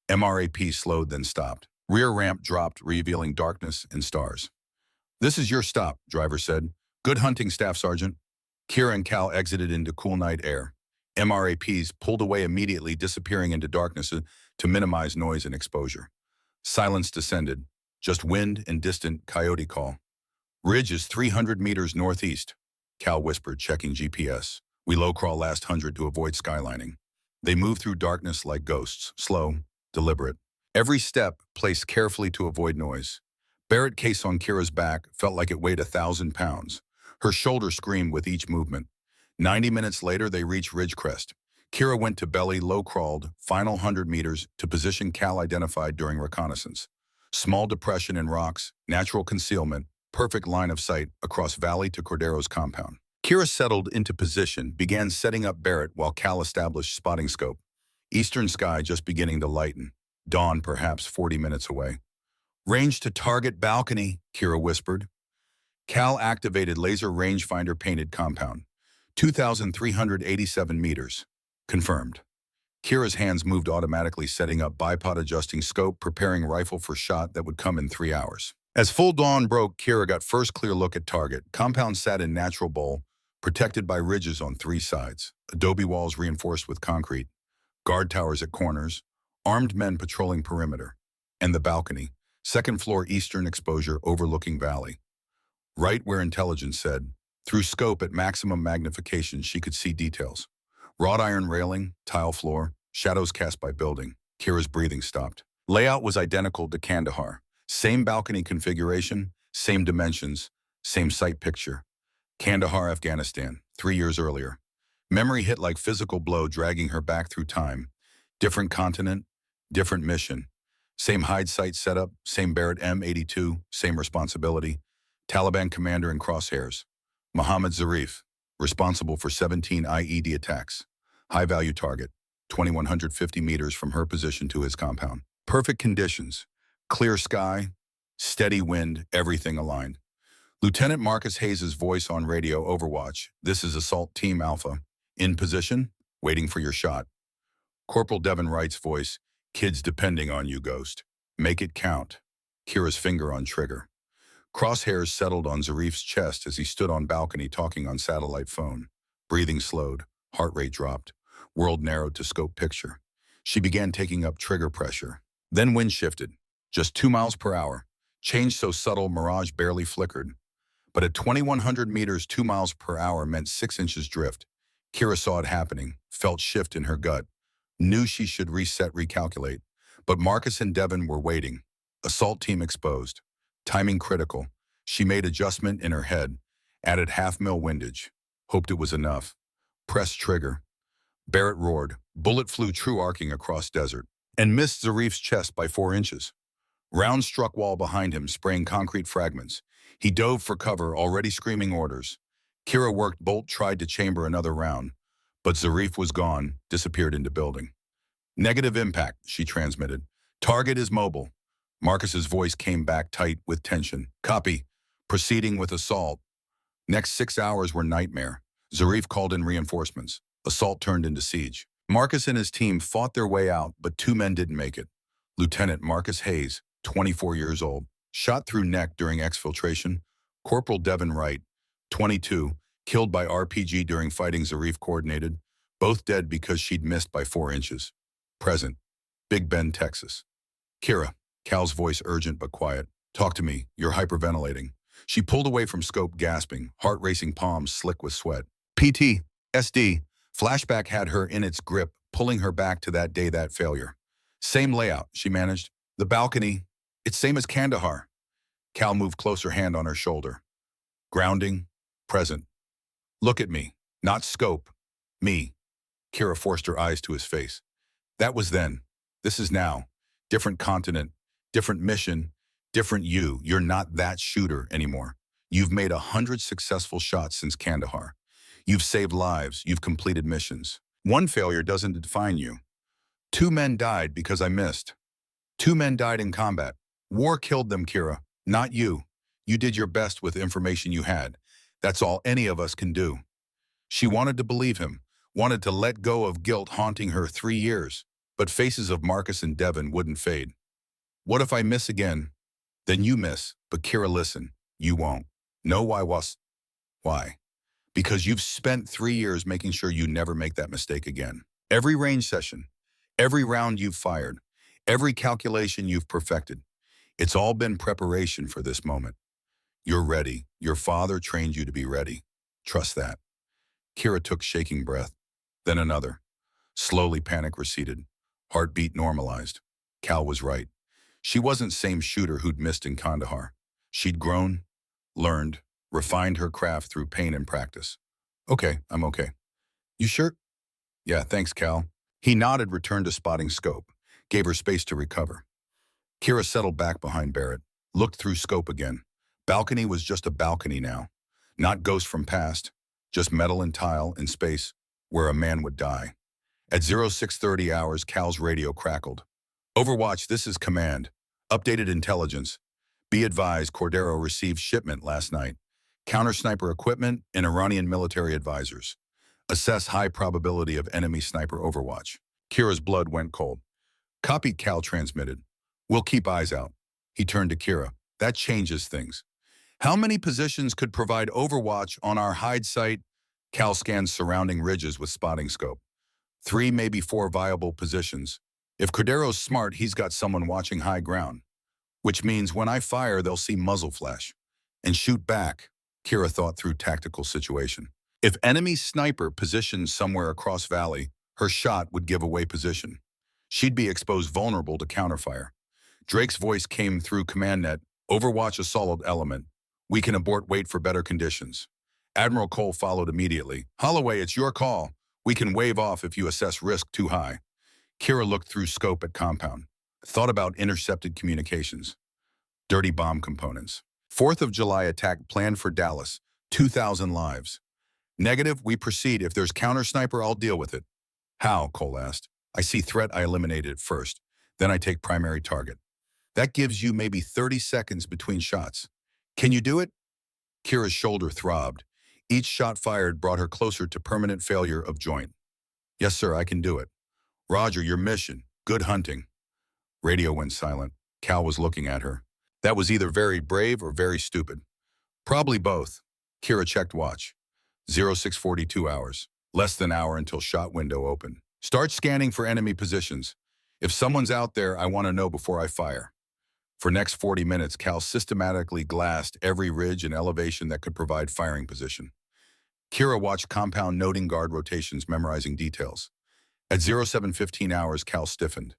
MRAP slowed, then stopped. Rear ramp dropped, revealing darkness and stars. "This is your stop," driver said. "Good hunting, Staff Sergeant." Kira and Cal exited into cool night air. MRAPs pulled away immediately, disappearing into darkness to minimize noise and exposure. Silence descended, just wind and distant coyote call. "Ridge is 300 meters northeast," Cal whispered, checking GPS. "We low-crawl last 100 to avoid skylining." They moved through darkness like ghosts, slow, deliberate. Every step placed carefully to avoid noise. Barrett case on Kira's back felt like it weighed 1,000 pounds. Her shoulder screamed with each movement. 90 minutes later, they reached Ridgecrest. Kira went to belly, low-crawled, final 100 meters to position Cal identified during reconnaissance. Small depression in rocks, natural concealment, perfect line of sight across valley to Cordero's compound. Kira settled into position, began setting up Barrett while Cal established spotting scope. Eastern sky just beginning to lighten. Dawn perhaps 40 minutes away. "Range to target balcony," Kira whispered. Cal activated laser rangefinder painted compound. 2,387 meters. Confirmed. Kira's hands moved automatically, setting up bipod, adjusting scope, preparing rifle for shot that would come in 3 hours. As full dawn broke, Kira got first clear look at target. Compound sat in natural bowl, protected by ridges on 3 sides. Adobe walls reinforced with concrete. Guard towers at corners. Armed men patrolling perimeter. And the balcony. Second floor eastern exposure overlooking valley. Right where intelligence said. Through scope at maximum magnification, she could see details. Wrought iron railing, tile floor, shadows cast by building. Kira's breathing stopped. Layout was identical to Kandahar. Same balcony configuration, same dimensions, same site picture. Kandahar, Afghanistan, 3 years earlier. Memory hit like physical blow, dragging her back through time. Different continent, different mission. Same hide site setup, same Barrett M82, same responsibility. Taliban commander in crosshairs. Mohammed Zarif, responsible for 17 IED attacks. High-value target, 2,150 meters from her position to his compound. Perfect conditions, clear sky, steady wind, everything aligned. Lieutenant Marcus Hayes' voice on radio overwatch. "This is Assault Team Alpha. In position, waiting for your shot." Corporal Devin Wright's voice. "Kids depending on you, Ghost. Make it count." Kira's finger on trigger. Crosshairs settled on Zarif's chest as he stood on balcony talking on satellite phone. Breathing slowed, heart rate dropped, world narrowed to scope picture. She began taking up trigger pressure. Then wind shifted, just 2 miles per hour, changed so subtle mirage barely flickered. But at 2,100 meters, 2 miles per hour meant 6 inches drift. Kira saw it happening, felt shift in her gut, knew she should reset, recalculate. But Marcus and Devin were waiting. Assault team exposed. Timing critical. She made adjustment in her head, added half-mil windage. Hoped it was enough. Pressed trigger. Barrett roared. Bullet flew true arcing across desert and missed Zarif's chest by 4 inches. Round struck wall behind him, spraying concrete fragments. He dove for cover, already screaming orders. Kira worked bolt, tried to chamber another round, but Zarif was gone, disappeared into building. "Negative impact," she transmitted. "Target is mobile." Marcus's voice came back tight with tension. "Copy. Proceeding with assault." Next 6 hours were nightmare. Zarif called in reinforcements. Assault turned into siege. Marcus and his team fought their way out, but 2 men didn't make it. Lieutenant Marcus Hayes, 24 years old, shot through neck during exfiltration. Corporal Devin Wright, 22, killed by RPG during fighting Zarif coordinated. Both dead because she'd missed by 4 inches. Present. Big Bend, Texas. "Kira." Cal's voice urgent but quiet. "Talk to me. You're hyperventilating." She pulled away from scope, gasping, heart racing, palms slick with sweat. PTSD. Flashback had her in its grip, pulling her back to that day, that failure. "Same layout," she managed. "The balcony, it's same as Kandahar." Cal moved closer, hand on her shoulder. Grounding, present. "Look at me. Not scope. Me." Kira forced her eyes to his face. That was then. This is now. Different continent, different mission, different you. You're not that shooter anymore. You've made 100 successful shots since Kandahar. You've saved lives. You've completed missions. One failure doesn't define you. 2 men died because I missed. 2 men died in combat. War killed them, Kira, not you. You did your best with information you had. That's all any of us can do. She wanted to believe him, wanted to let go of guilt haunting her 3 years, but faces of Marcus and Devon wouldn't fade. What if I miss again? Then you miss, but Kira, listen, you won't. No, why was? Why? Because you've spent 3 years making sure you never make that mistake again. Every range session, every round you've fired, every calculation you've perfected, it's all been preparation for this moment. You're ready. Your father trained you to be ready. Trust that. Kira took shaking breath, then another. Slowly panic receded. Heartbeat normalized. Cal was right. She wasn't same shooter who'd missed in Kandahar. She'd grown, learned, refined her craft through pain and practice. Okay, I'm okay. You sure? Yeah, thanks, Cal. He nodded, returned to spotting scope, gave her space to recover. Kira settled back behind Barrett, looked through scope again. Balcony was just a balcony now. Not ghost from past, just metal and tile in space where a man would die. At 0630 hours, Cal's radio crackled. Overwatch, this is command. Updated intelligence. Be advised, Cordero received shipment last night. Counter-sniper equipment and Iranian military advisors. Assess high probability of enemy sniper overwatch. Kira's blood went cold. Copy, Cal transmitted. We'll keep eyes out. He turned to Kira. That changes things. How many positions could provide overwatch on our hide site? Cal scanned surrounding ridges with spotting scope. 3, maybe 4 viable positions. If Cordero's smart, he's got someone watching high ground. Which means when I fire, they'll see muzzle flash. And shoot back, Kira thought through tactical situation. If enemy sniper positioned somewhere across valley, her shot would give away position. She'd be exposed vulnerable to counterfire. Drake's voice came through command net. Overwatch a solid element. We can abort, wait for better conditions. Admiral Cole followed immediately. Holloway, it's your call. We can wave off if you assess risk too high. Kira looked through scope at compound. Thought about intercepted communications. Dirty bomb components. 4th of July attack planned for Dallas. 2,000 lives. Negative, we proceed. If there's counter-sniper, I'll deal with it. How? Cole asked. I see threat, I eliminate it first. Then I take primary target. That gives you maybe 30 seconds between shots. Can you do it? Kira's shoulder throbbed. Each shot fired brought her closer to permanent failure of joint. Yes, sir, I can do it. Roger, your mission. Good hunting. Radio went silent. Cal was looking at her. That was either very brave or very stupid. Probably both. Kira checked watch. 0642 hours. Less than an hour until shot window open. Start scanning for enemy positions. If someone's out there, I want to know before I fire. For next 40 minutes, Cal systematically glassed every ridge and elevation that could provide firing position. Kira watched compound noting guard rotations, memorizing details. At 0715 hours, Cal stiffened.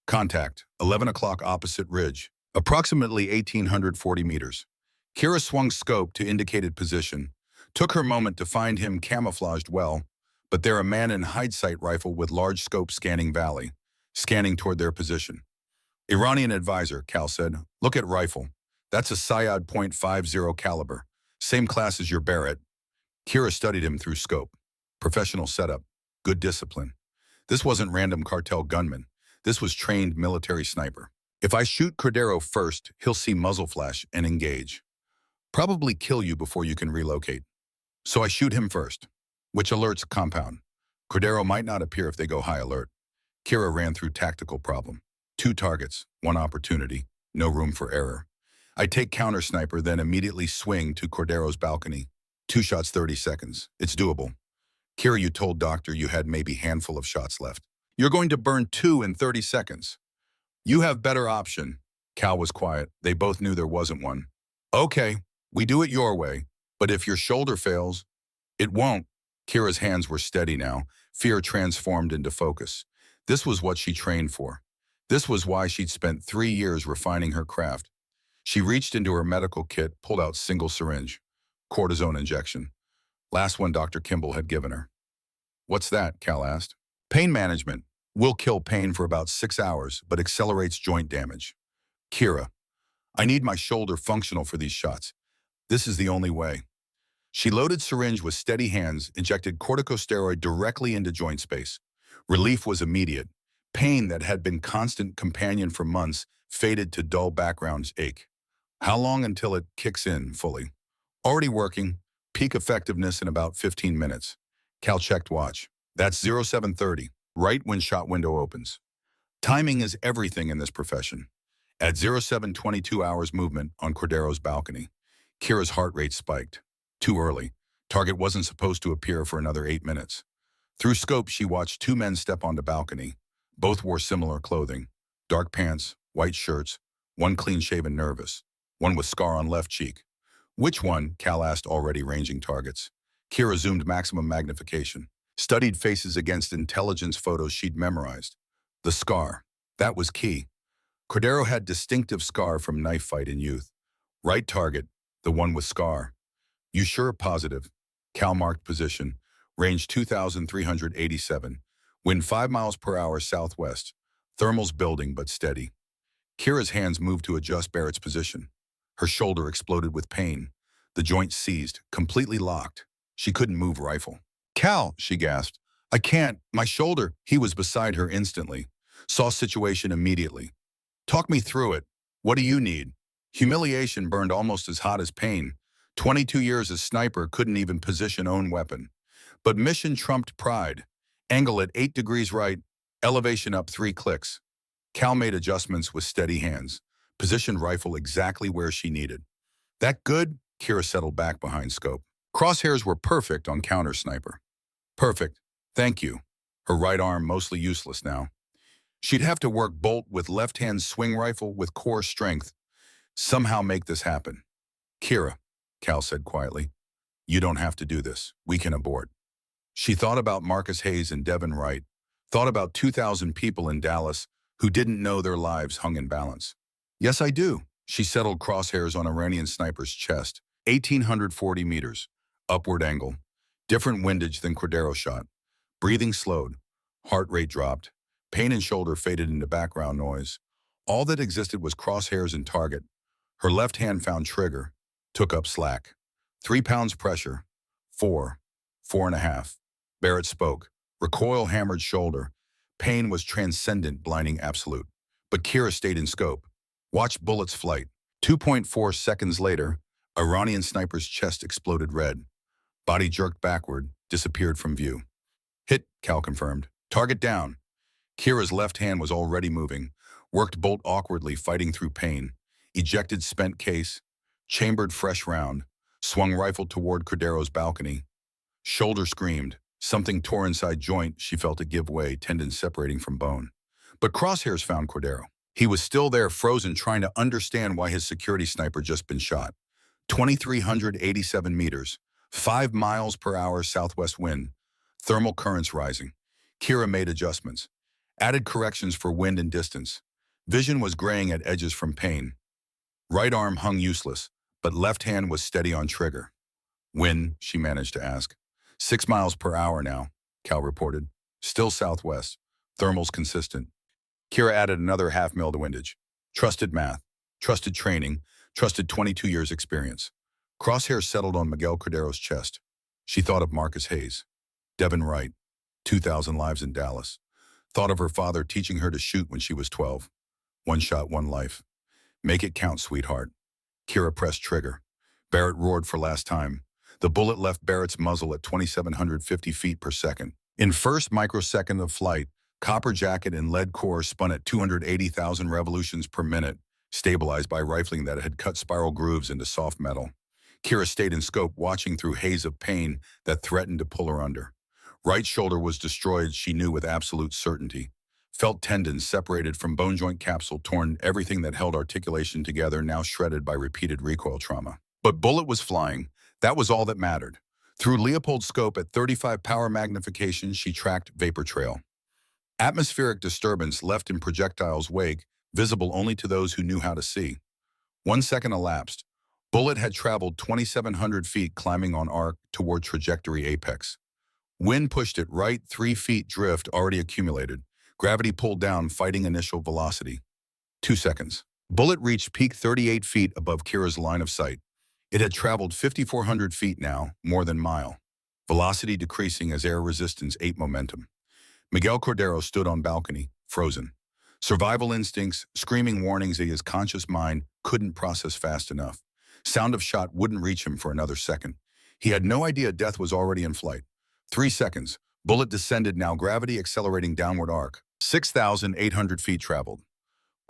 Contact, 11 o'clock opposite ridge, approximately 1,840 meters. Kira swung scope to indicated position. Took her moment to find him camouflaged well, but there a man in hide sight rifle with large scope scanning valley, scanning toward their position. Iranian advisor, Cal said. Look at rifle. That's a Syad .50 caliber. Same class as your Barrett. Kira studied him through scope. Professional setup. Good discipline. This wasn't random cartel gunman. This was trained military sniper. If I shoot Cordero first, he'll see muzzle flash and engage. Probably kill you before you can relocate. So I shoot him first, which alerts compound. Cordero might not appear if they go high alert. Kira ran through tactical problem. 2 targets, 1 opportunity, no room for error. I take counter sniper, then immediately swing to Cordero's balcony. 2 shots, 30 seconds. It's doable. Kira, you told doctor you had maybe handful of shots left. You're going to burn 2 in 30 seconds. You have better option. Cal was quiet. They both knew there wasn't one. Okay, we do it your way, but if your shoulder fails, it won't. Kira's hands were steady now. Fear transformed into focus. This was what she trained for. This was why she'd spent 3 years refining her craft. She reached into her medical kit, pulled out single syringe. Cortisone injection. Last one Dr. Kimball had given her. What's that? Cal asked. Pain management. Will kill pain for about 6 hours, but accelerates joint damage. Kira, I need my shoulder functional for these shots. This is the only way. She loaded syringe with steady hands, injected corticosteroid directly into joint space. Relief was immediate. Pain that had been constant companion for months faded to dull background ache. How long until it kicks in fully? Already working. Peak effectiveness in about 15 minutes. Cal checked watch. That's 0730, right when shot window opens. Timing is everything in this profession. At 0722 hours movement on Cordero's balcony, Kira's heart rate spiked. Too early. Target wasn't supposed to appear for another 8 minutes. Through scope, she watched two men step on the balcony. Both wore similar clothing. Dark pants, white shirts, one clean-shaven nervous, one with scar on left cheek. Which one? Cal asked, already ranging targets. Kira zoomed maximum magnification. Studied faces against intelligence photos she'd memorized. The scar. That was key. Cordero had distinctive scar from knife fight in youth. Right target, the one with scar. You sure? Positive. Cal marked position. Range 2,387. Wind 5 miles per hour southwest. Thermals building but steady. Kira's hands moved to adjust Barrett's position. Her shoulder exploded with pain. The joint seized, completely locked. She couldn't move rifle. Cal, she gasped. I can't. My shoulder. He was beside her instantly. Saw situation immediately. Talk me through it. What do you need? Humiliation burned almost as hot as pain. 22 years as sniper, couldn't even position own weapon. But mission trumped pride. Angle at 8 degrees right, elevation up 3 clicks. Cal made adjustments with steady hands. Positioned rifle exactly where she needed. That good? Kira settled back behind scope. Crosshairs were perfect on counter sniper. Perfect. Thank you. Her right arm mostly useless now. She'd have to work bolt with left-hand swing rifle with core strength. Somehow make this happen. Kira, Cal said quietly, you don't have to do this. We can abort. She thought about Marcus Hayes and Devin Wright, thought about 2,000 people in Dallas who didn't know their lives hung in balance. Yes, I do. She settled crosshairs on Iranian sniper's chest, 1,840 meters, upward angle, different windage than Cordero shot. Breathing slowed, heart rate dropped, pain in shoulder faded into background noise. All that existed was crosshairs and target. Her left hand found trigger, took up slack. 3 pounds pressure, 4, 4.5. Barrett spoke. Recoil hammered shoulder. Pain was transcendent, blinding absolute. But Kira stayed in scope. Watched bullets flight. 2.4 seconds later, Iranian sniper's chest exploded red. Body jerked backward, disappeared from view. Hit, Cal confirmed. Target down. Kira's left hand was already moving. Worked bolt awkwardly, fighting through pain. Ejected spent case. Chambered fresh round. Swung rifle toward Cordero's balcony. Shoulder screamed. Something tore inside joint. She felt it give way, tendons separating from bone. But crosshairs found Cordero. He was still there, frozen, trying to understand why his security sniper just been shot. 2,387 meters, 5 miles per hour southwest wind, thermal currents rising. Kira made adjustments, added corrections for wind and distance. Vision was graying at edges from pain. Right arm hung useless, but left hand was steady on trigger. Wind, she managed to ask. 6 miles per hour now, Cal reported. Still southwest, thermals consistent. Kira added another half mil to windage. Trusted math, trusted training, trusted 22 years experience. Crosshairs settled on Miguel Cordero's chest. She thought of Marcus Hayes, Devin Wright, 2,000 lives in Dallas. Thought of her father teaching her to shoot when she was 12. One shot, one life. Make it count, sweetheart. Kira pressed trigger. Barrett roared for last time. The bullet left Barrett's muzzle at 2,750 feet per second. In first microsecond of flight, copper jacket and lead core spun at 280,000 revolutions per minute, stabilized by rifling that had cut spiral grooves into soft metal. Kira stayed in scope, watching through haze of pain that threatened to pull her under. Right shoulder was destroyed, she knew with absolute certainty. Felt tendons separated from bone joint capsule torn, everything that held articulation together now shredded by repeated recoil trauma. But bullet was flying. That was all that mattered. Through Leopold's scope at 35 power magnification, she tracked vapor trail. Atmospheric disturbance left in projectile's wake, visible only to those who knew how to see. 1 second elapsed. Bullet had traveled 2,700 feet, climbing on arc toward trajectory apex. Wind pushed it right, 3 feet drift already accumulated. Gravity pulled down, fighting initial velocity. 2 seconds. Bullet reached peak 38 feet above Kira's line of sight. It had traveled 5,400 feet now, more than mile. Velocity decreasing as air resistance ate momentum. Miguel Cordero stood on balcony, frozen. Survival instincts, screaming warnings that his conscious mind couldn't process fast enough. Sound of shot wouldn't reach him for another second. He had no idea death was already in flight. 3 seconds. Bullet descended, now gravity accelerating downward arc. 6,800 feet traveled.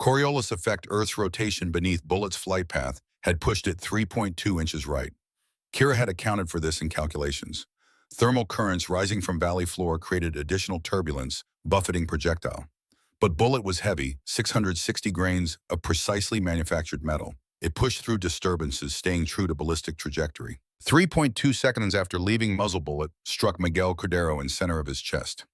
Coriolis effect, Earth's rotation beneath Bullet's flight path, had pushed it 3.2 inches right. Kira had accounted for this in calculations. Thermal currents rising from valley floor created additional turbulence, buffeting projectile. But Bullet was heavy, 660 grains of precisely manufactured metal. It pushed through disturbances, staying true to ballistic trajectory. 3.2 seconds after leaving, muzzle bullet struck Miguel Cordero in center of his chest.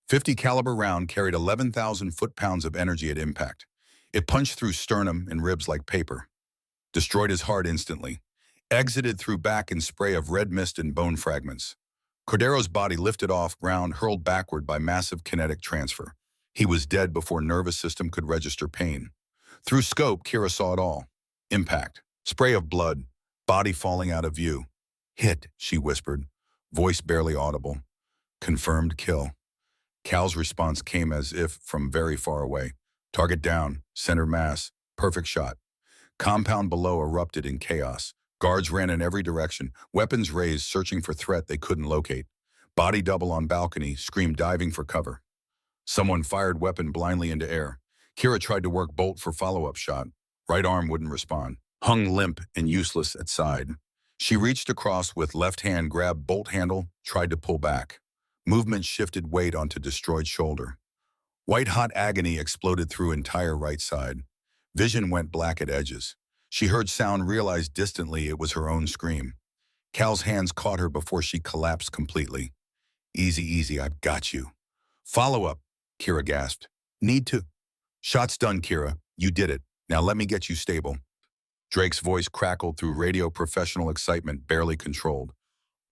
50 caliber round carried 11,000 foot-pounds of energy at impact. It punched through sternum and ribs like paper. Destroyed his heart instantly. Exited through back and spray of red mist and bone fragments. Cordero's body lifted off ground, hurled backward by massive kinetic transfer. He was dead before nervous system could register pain. Through scope, Kira saw it all. Impact. Spray of blood. Body falling out of view. Hit, she whispered, voice barely audible. Confirmed kill. Cal's response came as if from very far away. Target down, center mass, perfect shot. Compound below erupted in chaos. Guards ran in every direction, weapons raised, searching for threat they couldn't locate. Body double on balcony, screamed diving for cover. Someone fired weapon blindly into air. Kira tried to work bolt for follow-up shot. Right arm wouldn't respond. Hung limp and useless at side. She reached across with left hand, grabbed bolt handle, tried to pull back. Movement shifted weight onto destroyed shoulder. White-hot agony exploded through entire right side. Vision went black at edges. She heard sound, realized distantly it was her own scream. Cal's hands caught her before she collapsed completely. Easy, easy, I've got you. Follow up, Kira gasped. Need to. Shot's done, Kira. You did it. Now let me get you stable. Drake's voice crackled through radio, professional excitement barely controlled.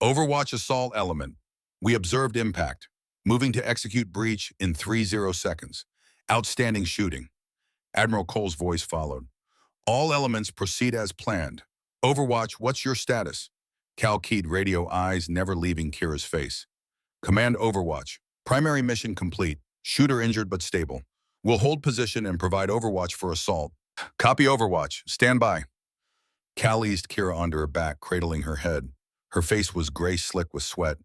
Overwatch assault element. We observed impact. Moving to execute breach in 30 seconds. Outstanding shooting. Admiral Cole's voice followed. All elements proceed as planned. Overwatch, what's your status? Cal keyed, radio, eyes never leaving Kira's face. Command Overwatch. Primary mission complete. Shooter injured but stable. We'll hold position and provide Overwatch for assault. Copy Overwatch. Stand by. Cal eased Kira onto her back, cradling her head. Her face was gray slick with sweat.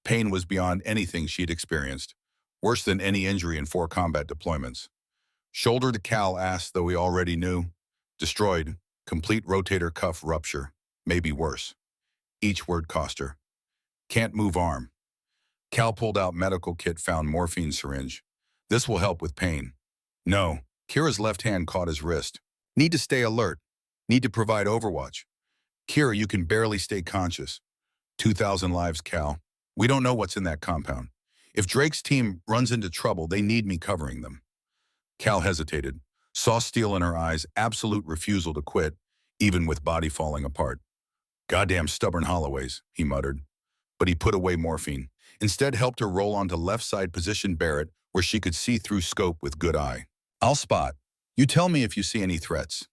Pain was beyond anything she'd experienced. Worse than any injury in 4 combat deployments. Shoulder to Cal asked, though he already knew. Destroyed. Complete rotator cuff rupture. Maybe worse. Each word cost her. Can't move arm. Cal pulled out medical kit, found morphine syringe. This will help with pain. No. Kira's left hand caught his wrist. Need to stay alert. Need to provide Overwatch. Kira, you can barely stay conscious. 2,000 lives, Cal. We don't know what's in that compound. If Drake's team runs into trouble, they need me covering them. Cal hesitated, saw steel in her eyes, absolute refusal to quit, even with body falling apart. Goddamn stubborn Holloways, he muttered. But he put away morphine. Instead helped her roll onto left side position Barrett, where she could see through scope with good eye. I'll spot. You tell me if you see any threats.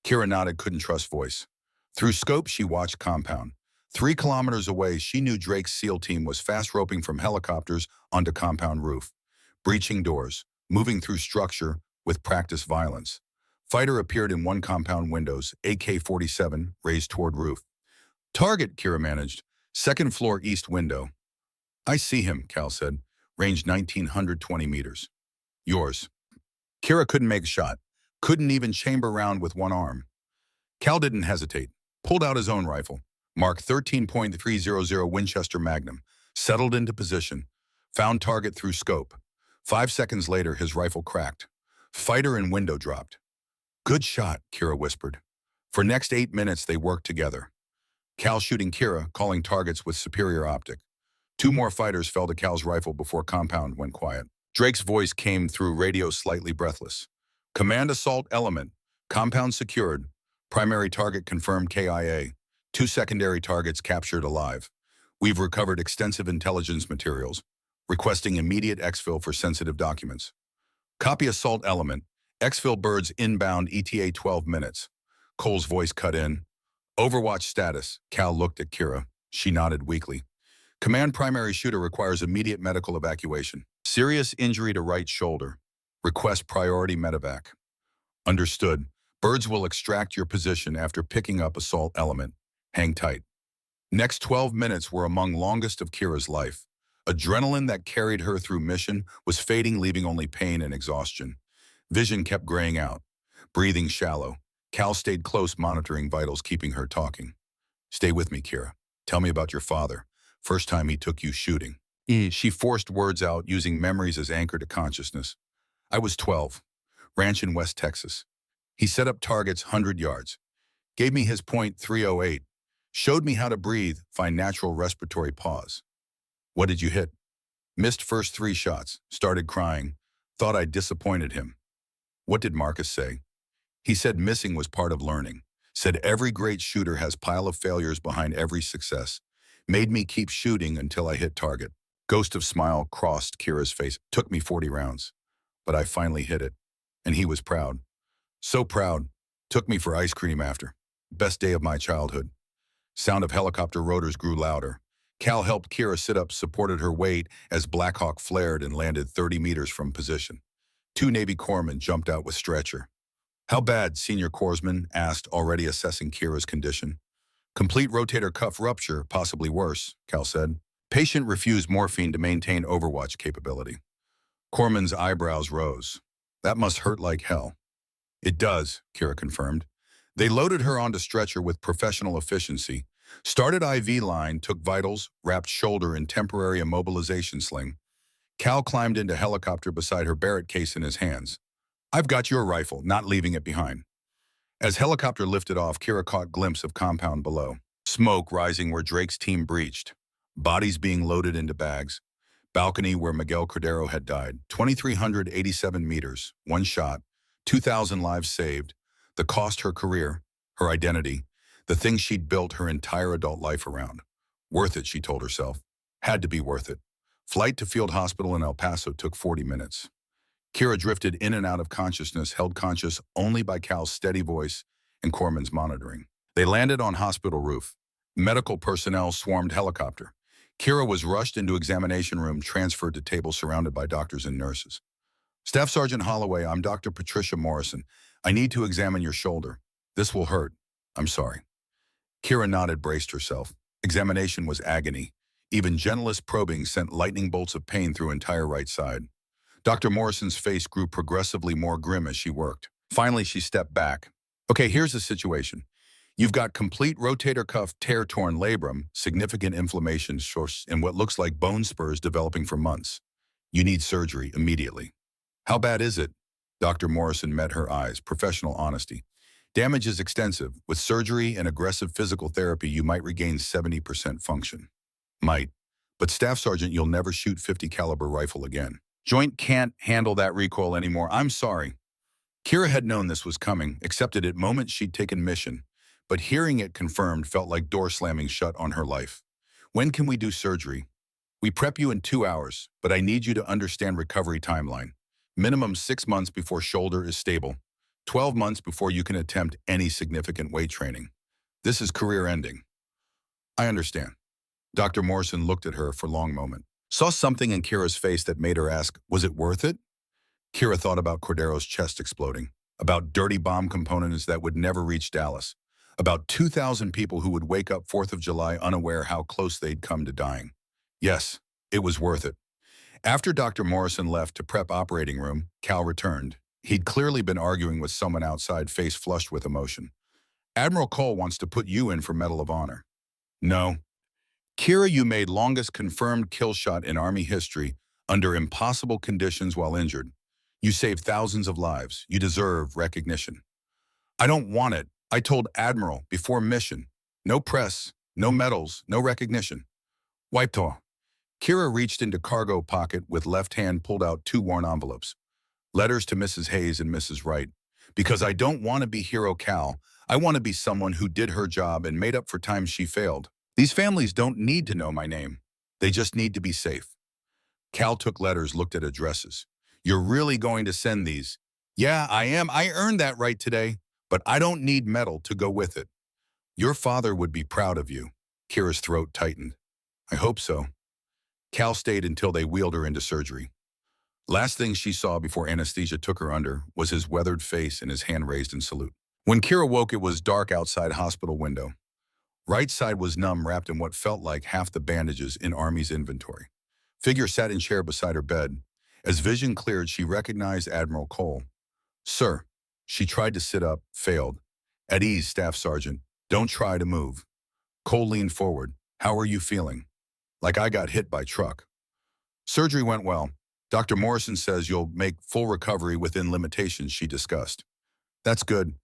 Kira nodded, couldn't trust voice. Through scope, she watched compound. 3 kilometers away, she knew Drake's SEAL team was fast roping from helicopters onto compound roof, breaching doors, moving through structure with practiced violence. Fighter appeared in one compound windows, AK-47, raised toward roof. Target, Kira managed. 2nd floor east window. I see him, Cal said. Range 1,920 meters. Yours. Kira couldn't make a shot. Couldn't even chamber round with one arm. Cal didn't hesitate. Pulled out his own rifle. Mark 13.300 Winchester Magnum. Settled into position. Found target through scope. 5 seconds later, his rifle cracked. Fighter and window dropped. Good shot, Kira whispered. For next 8 minutes, they worked together. Cal shooting Kira, calling targets with superior optic. 2 more fighters fell to Cal's rifle before compound went quiet. Drake's voice came through radio, slightly breathless. Command assault element. Compound secured. Primary target confirmed KIA. 2 secondary targets captured alive. We've recovered extensive intelligence materials. requesting immediate exfil for sensitive documents. Copy assault element. Exfil birds inbound ETA 12 minutes. Cole's voice cut in. Overwatch status. Cal looked at Kira. She nodded weakly. Command primary shooter requires immediate medical evacuation. Serious injury to right shoulder. Request priority medevac. Understood. Birds will extract your position after picking up assault element. Hang tight. Next 12 minutes were among longest of Kira's life. Adrenaline that carried her through mission was fading, leaving only pain and exhaustion. Vision kept graying out. Breathing shallow. Cal stayed close, monitoring vitals, keeping her talking. Stay with me, Kira. Tell me about your father. First time he took you shooting. She forced words out, using memories as anchor to consciousness. I was 12. Ranch in West Texas. He set up targets 100 yards. Gave me his .308. Showed me how to breathe, find natural respiratory pause. What did you hit? Missed first 3 shots. Started crying. Thought I'd disappointed him. What did Marcus say? He said missing was part of learning. Said every great shooter has pile of failures behind every success. Made me keep shooting until I hit target. Ghost of smile crossed Kira's face. Took me 40 rounds. But I finally hit it. And he was proud. So proud. Took me for ice cream after. Best day of my childhood. Sound of helicopter rotors grew louder. Cal helped Kira sit up, supported her weight as Black Hawk flared and landed 30 meters from position. 2 Navy corpsmen jumped out with stretcher. How bad? Senior corpsman asked, already assessing Kira's condition. Complete rotator cuff rupture, possibly worse, Cal said. Patient refused morphine to maintain overwatch capability. Corpsman's eyebrows rose. That must hurt like hell. It does, Kira confirmed. They loaded her onto stretcher with professional efficiency, started IV line, took vitals, wrapped shoulder in temporary immobilization sling. Cal climbed into helicopter beside her Barrett case in his hands. I've got your rifle, not leaving it behind. As helicopter lifted off, Kira caught glimpse of compound below. Smoke rising where Drake's team breached. Bodies being loaded into bags. Balcony where Miguel Cordero had died. 2,387 meters, 1 shot, 2,000 lives saved. The cost her career, her identity, the thing she'd built her entire adult life around. Worth it, she told herself. Had to be worth it. Flight to field hospital in El Paso took 40 minutes. Kira drifted in and out of consciousness, held conscious only by Cal's steady voice and Corman's monitoring. They landed on hospital roof. Medical personnel swarmed helicopter. Kira was rushed into examination room, transferred to table surrounded by doctors and nurses. Staff Sergeant Holloway, I'm Dr. Patricia Morrison. I need to examine your shoulder. This will hurt. I'm sorry. Kira nodded, braced herself. Examination was agony. Even gentlest probing sent lightning bolts of pain through entire right side. Dr. Morrison's face grew progressively more grim as she worked. Finally, she stepped back. Okay, here's the situation. You've got complete rotator cuff tear-torn labrum, significant inflammation source, and what looks like bone spurs developing for months. You need surgery immediately. How bad is it? Dr. Morrison met her eyes, professional honesty. Damage is extensive. With surgery and aggressive physical therapy, you might regain 70% function. Might. But Staff Sergeant, you'll never shoot .50 caliber rifle again. Joint can't handle that recoil anymore. I'm sorry. Kira had known this was coming, accepted it moment she'd taken mission. But hearing it confirmed felt like door slamming shut on her life. When can we do surgery? We prep you in 2 hours, but I need you to understand recovery timeline. Minimum 6 months before shoulder is stable. 12 months before you can attempt any significant weight training. This is career ending. I understand. Dr. Morrison looked at her for a long moment. Saw something in Kira's face that made her ask, was it worth it? Kira thought about Cordero's chest exploding, about dirty bomb components that would never reach Dallas, about 2,000 people who would wake up 4th of July unaware how close they'd come to dying. Yes, it was worth it. After Dr. Morrison left to prep operating room, Cal returned. He'd clearly been arguing with someone outside, face flushed with emotion. Admiral Cole wants to put you in for Medal of Honor. No. Kira, you made longest confirmed kill shot in Army history under impossible conditions while injured. You saved thousands of lives. You deserve recognition. I don't want it. I told Admiral before mission. No press, no medals, no recognition. Wiped off. Kira reached into cargo pocket with left hand, pulled out 2 worn envelopes. Letters to Mrs. Hayes and Mrs. Wright. Because I don't want to be Hero Cal. I want to be someone who did her job and made up for times she failed. These families don't need to know my name. They just need to be safe. Cal took letters, looked at addresses. You're really going to send these? Yeah, I am. I earned that right today, but I don't need metal to go with it. Your father would be proud of you. Kira's throat tightened. I hope so. Cal stayed until they wheeled her into surgery. Last thing she saw before anesthesia took her under was his weathered face and his hand raised in salute. When Kira woke, it was dark outside hospital window. Right side was numb, wrapped in what felt like half the bandages in Army's inventory. Figure sat in chair beside her bed. As vision cleared, she recognized Admiral Cole. Sir. She tried to sit up, failed. At ease, Staff Sergeant. Don't try to move. Cole leaned forward. How are you feeling? Like I got hit by truck. Surgery went well. Dr. Morrison says you'll make full recovery within limitations she discussed. That's good.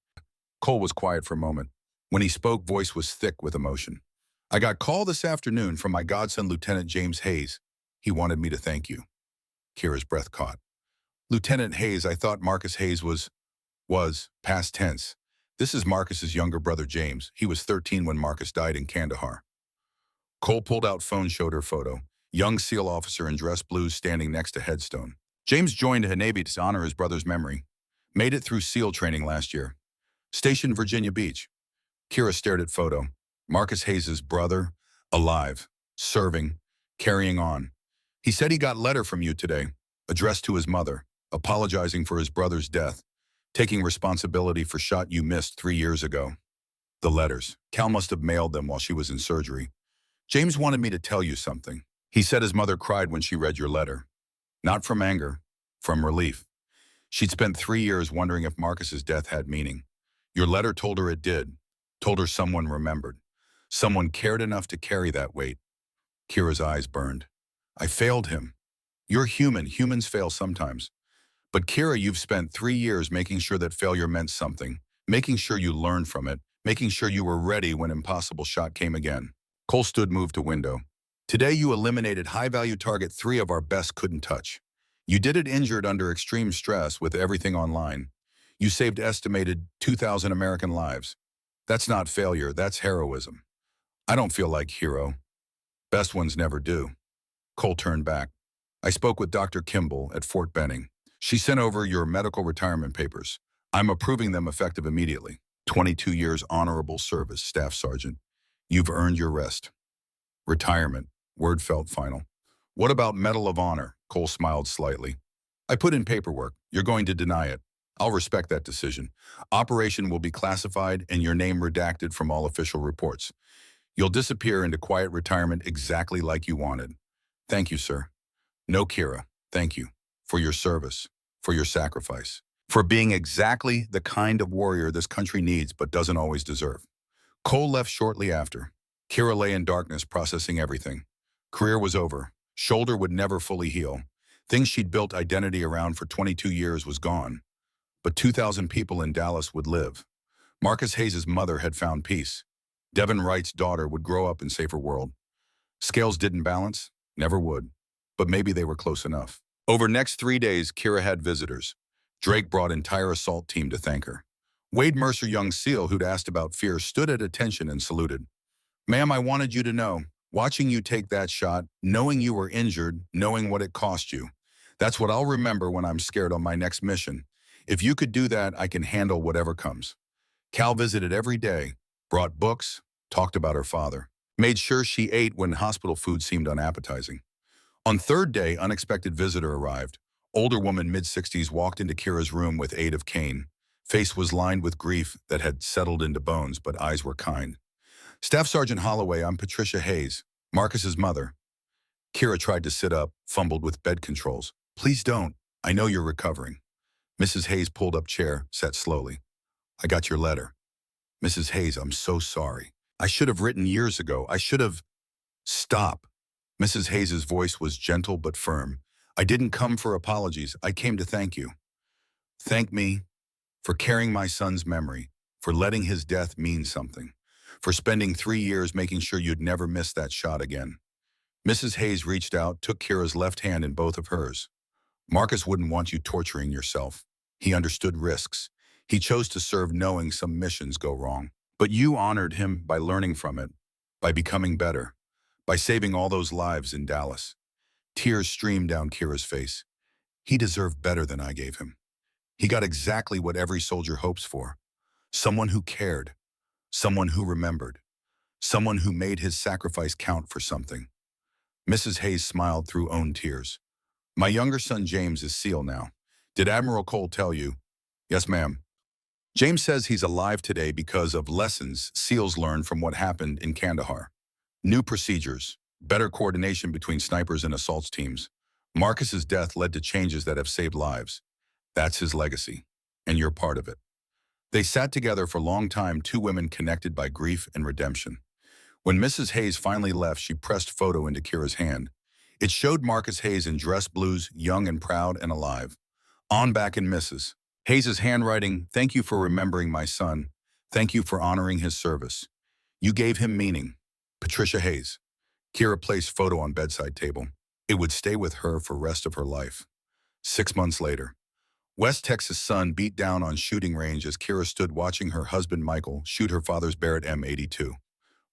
Cole was quiet for a moment. When he spoke, voice was thick with emotion. I got call this afternoon from my godson, Lieutenant James Hayes. He wanted me to thank you. Kira's breath caught. Lieutenant Hayes, I thought Marcus Hayes was past tense. This is Marcus's younger brother, James. He was 13 when Marcus died in Kandahar. Cole pulled out phone, showed her photo. Young SEAL officer in dress blues standing next to headstone. James joined the Navy to honor his brother's memory. Made it through SEAL training last year. Station Virginia Beach. Kira stared at photo. Marcus Hayes' brother, alive, serving, carrying on. He said he got a letter from you today, addressed to his mother, apologizing for his brother's death, taking responsibility for shot you missed 3 years ago. The letters. Cal must have mailed them while she was in surgery. James wanted me to tell you something. He said his mother cried when she read your letter. Not from anger, from relief. She'd spent 3 years wondering if Marcus's death had meaning. Your letter told her it did, told her someone remembered. Someone cared enough to carry that weight. Kira's eyes burned. I failed him. You're human. Humans fail sometimes. But Kira, you've spent 3 years making sure that failure meant something, making sure you learned from it, making sure you were ready when impossible shot came again. Cole stood, moved to window. Today you eliminated high-value target 3 of our best couldn't touch. You did it injured under extreme stress with everything online. You saved estimated 2,000 American lives. That's not failure, that's heroism. I don't feel like hero. Best ones never do. Cole turned back. I spoke with Dr. Kimball at Fort Benning. She sent over your medical retirement papers. I'm approving them effective immediately. 22 years honorable service, Staff Sergeant. You've earned your rest. Retirement. Word felt final. What about Medal of Honor? Cole smiled slightly. I put in paperwork. You're going to deny it. I'll respect that decision. Operation will be classified and your name redacted from all official reports. You'll disappear into quiet retirement exactly like you wanted. Thank you, sir. No, Kira. Thank you. For your service. For your sacrifice. For being exactly the kind of warrior this country needs but doesn't always deserve. Cole left shortly after. Kira lay in darkness processing everything. Career was over. Shoulder would never fully heal. Things she'd built identity around for 22 years was gone. But 2,000 people in Dallas would live. Marcus Hayes' mother had found peace. Devin Wright's daughter would grow up in a safer world. Scales didn't balance, never would. But maybe they were close enough. Over next 3 days, Kira had visitors. Drake brought entire assault team to thank her. Wade Mercer, young SEAL who'd asked about fear, stood at attention and saluted. Ma'am, I wanted you to know, watching you take that shot, knowing you were injured, knowing what it cost you. That's what I'll remember when I'm scared on my next mission. If you could do that, I can handle whatever comes. Cal visited every day, brought books, talked about her father, made sure she ate when hospital food seemed unappetizing. On third day, unexpected visitor arrived. Older woman, mid-60s, walked into Kira's room with aid of cane. Face was lined with grief that had settled into bones, but eyes were kind. Staff Sergeant Holloway, I'm Patricia Hayes, Marcus's mother. Kira tried to sit up, fumbled with bed controls. Please don't. I know you're recovering. Mrs. Hayes pulled up chair, sat slowly. I got your letter. Mrs. Hayes, I'm so sorry. I should have written years ago. I should have... Stop. Mrs. Hayes' voice was gentle but firm. I didn't come for apologies. I came to thank you. Thank me for carrying my son's memory, for letting his death mean something, for spending 3 years making sure you'd never miss that shot again. Mrs. Hayes reached out, took Kira's left hand in both of hers. Marcus wouldn't want you torturing yourself. He understood risks. He chose to serve knowing some missions go wrong. But you honored him by learning from it, by becoming better, by saving all those lives in Dallas. Tears streamed down Kira's face. He deserved better than I gave him. He got exactly what every soldier hopes for. Someone who cared. Someone who remembered. Someone who made his sacrifice count for something. Mrs. Hayes smiled through own tears. My younger son James is SEAL now. Did Admiral Cole tell you? Yes, ma'am. James says he's alive today because of lessons SEALs learned from what happened in Kandahar. New procedures, better coordination between snipers and assaults teams. Marcus's death led to changes that have saved lives. That's his legacy, and you're part of it. They sat together for a long time, two women connected by grief and redemption. When Mrs. Hayes finally left, she pressed photo into Kira's hand. It showed Marcus Hayes in dress blues, young and proud and alive. On back in Mrs. Hayes's handwriting, thank you for remembering my son. Thank you for honoring his service. You gave him meaning. Patricia Hayes. Kira placed photo on bedside table. It would stay with her for rest of her life. 6 months later. West Texas sun beat down on shooting range as Kira stood watching her husband Michael shoot her father's Barrett M82.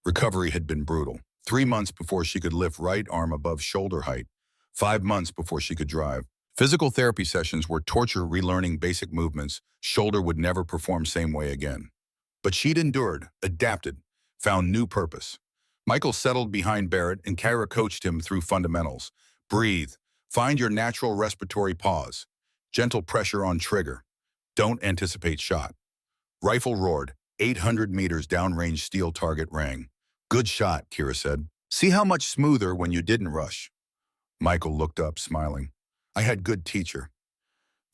Recovery had been brutal. 3 months before she could lift right arm above shoulder height. 5 months before she could drive. Physical therapy sessions were torture relearning basic movements. Shoulder would never perform same way again. But she'd endured, adapted, found new purpose. Michael settled behind Barrett and Kira coached him through fundamentals. Breathe. Find your natural respiratory pause. Gentle pressure on trigger. Don't anticipate shot. Rifle roared. 800 meters downrange steel target rang. Good shot, Kira said. See how much smoother when you didn't rush. Michael looked up, smiling. I had good teacher.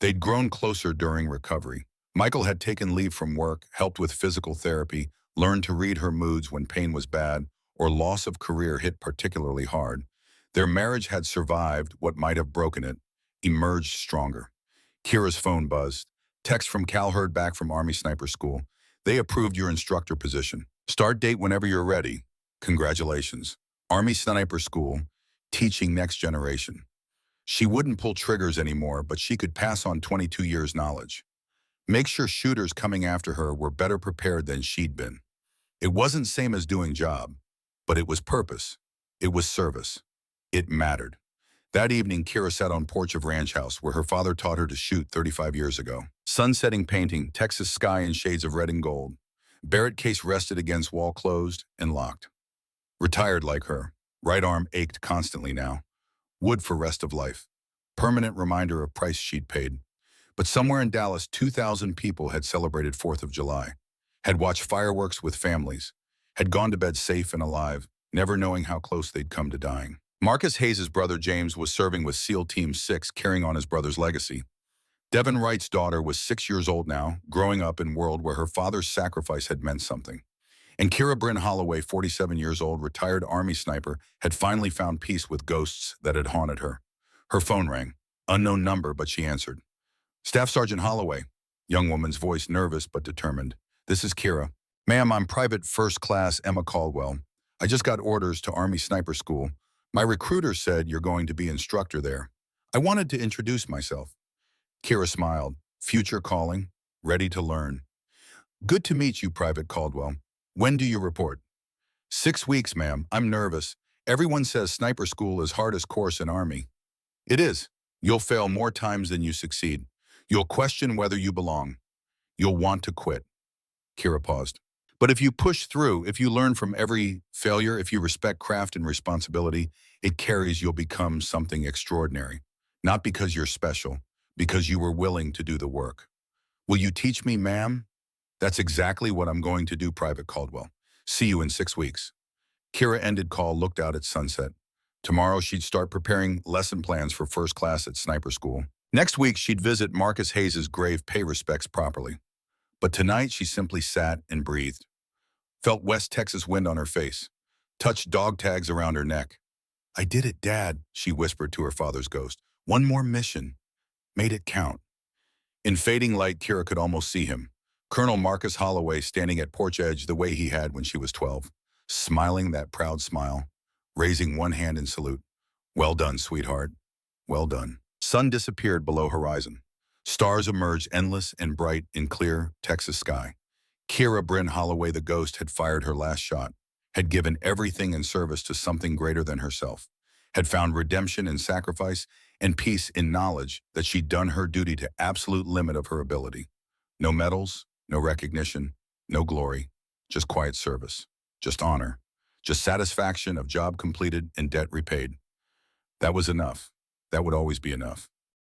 They'd grown closer during recovery. Michael had taken leave from work, helped with physical therapy, learned to read her moods when pain was bad or loss of career hit particularly hard. Their marriage had survived what might have broken it, emerged stronger. Kira's phone buzzed. Text from Cal heard back from Army Sniper School. They approved your instructor position. Start date whenever you're ready. Congratulations. Army Sniper School, teaching next generation. She wouldn't pull triggers anymore, but she could pass on 22 years' knowledge. Make sure shooters coming after her were better prepared than she'd been. It wasn't same as doing job, but it was purpose. It was service. It mattered. That evening, Kira sat on porch of ranch house where her father taught her to shoot 35 years ago. Sun-setting painting, Texas sky in shades of red and gold. Barrett case rested against wall closed and locked. Retired like her. Right arm ached constantly now. Wood for rest of life. Permanent reminder of price she'd paid. But somewhere in Dallas, 2,000 people had celebrated 4th of July. Had watched fireworks with families. Had gone to bed safe and alive, never knowing how close they'd come to dying. Marcus Hayes' brother James was serving with SEAL Team 6, carrying on his brother's legacy. Devin Wright's daughter was 6 years old now, growing up in a world where her father's sacrifice had meant something. And Kira Bryn Holloway, 47 years old, retired Army sniper, had finally found peace with ghosts that had haunted her. Her phone rang. Unknown number, but she answered. Staff Sergeant Holloway. Young woman's voice nervous but determined. This is Kira. Ma'am, I'm Private First Class Emma Caldwell. I just got orders to Army Sniper School. My recruiter said you're going to be instructor there. I wanted to introduce myself. Kira smiled. Future calling. Ready to learn. Good to meet you, Private Caldwell. When do you report? 6 weeks, ma'am. I'm nervous. Everyone says sniper school is hardest course in Army. It is. You'll fail more times than you succeed. You'll question whether you belong. You'll want to quit. Kira paused. But if you push through, if you learn from every failure, if you respect craft and responsibility, it carries you'll become something extraordinary. Not because you're special, because you were willing to do the work. Will you teach me, ma'am? That's exactly what I'm going to do, Private Caldwell. See you in 6 weeks. Kira ended call, looked out at sunset. Tomorrow she'd start preparing lesson plans for first class at sniper school. Next week she'd visit Marcus Hayes' grave, pay respects properly. But tonight she simply sat and breathed. Felt West Texas wind on her face. Touched dog tags around her neck. I did it, Dad, she whispered to her father's ghost. One more mission. Made it count. In fading light, Kira could almost see him. Colonel Marcus Holloway standing at porch edge the way he had when she was 12. Smiling that proud smile. Raising one hand in salute. Well done, sweetheart. Well done. Sun disappeared below horizon. Stars emerged endless and bright in clear Texas sky. Kira Bryn Holloway, the ghost, had fired her last shot, had given everything in service to something greater than herself, had found redemption in sacrifice and peace in knowledge that she'd done her duty to absolute limit of her ability. No medals, no recognition, no glory, just quiet service, just honor, just satisfaction of job completed and debt repaid. That was enough. That would always be enough.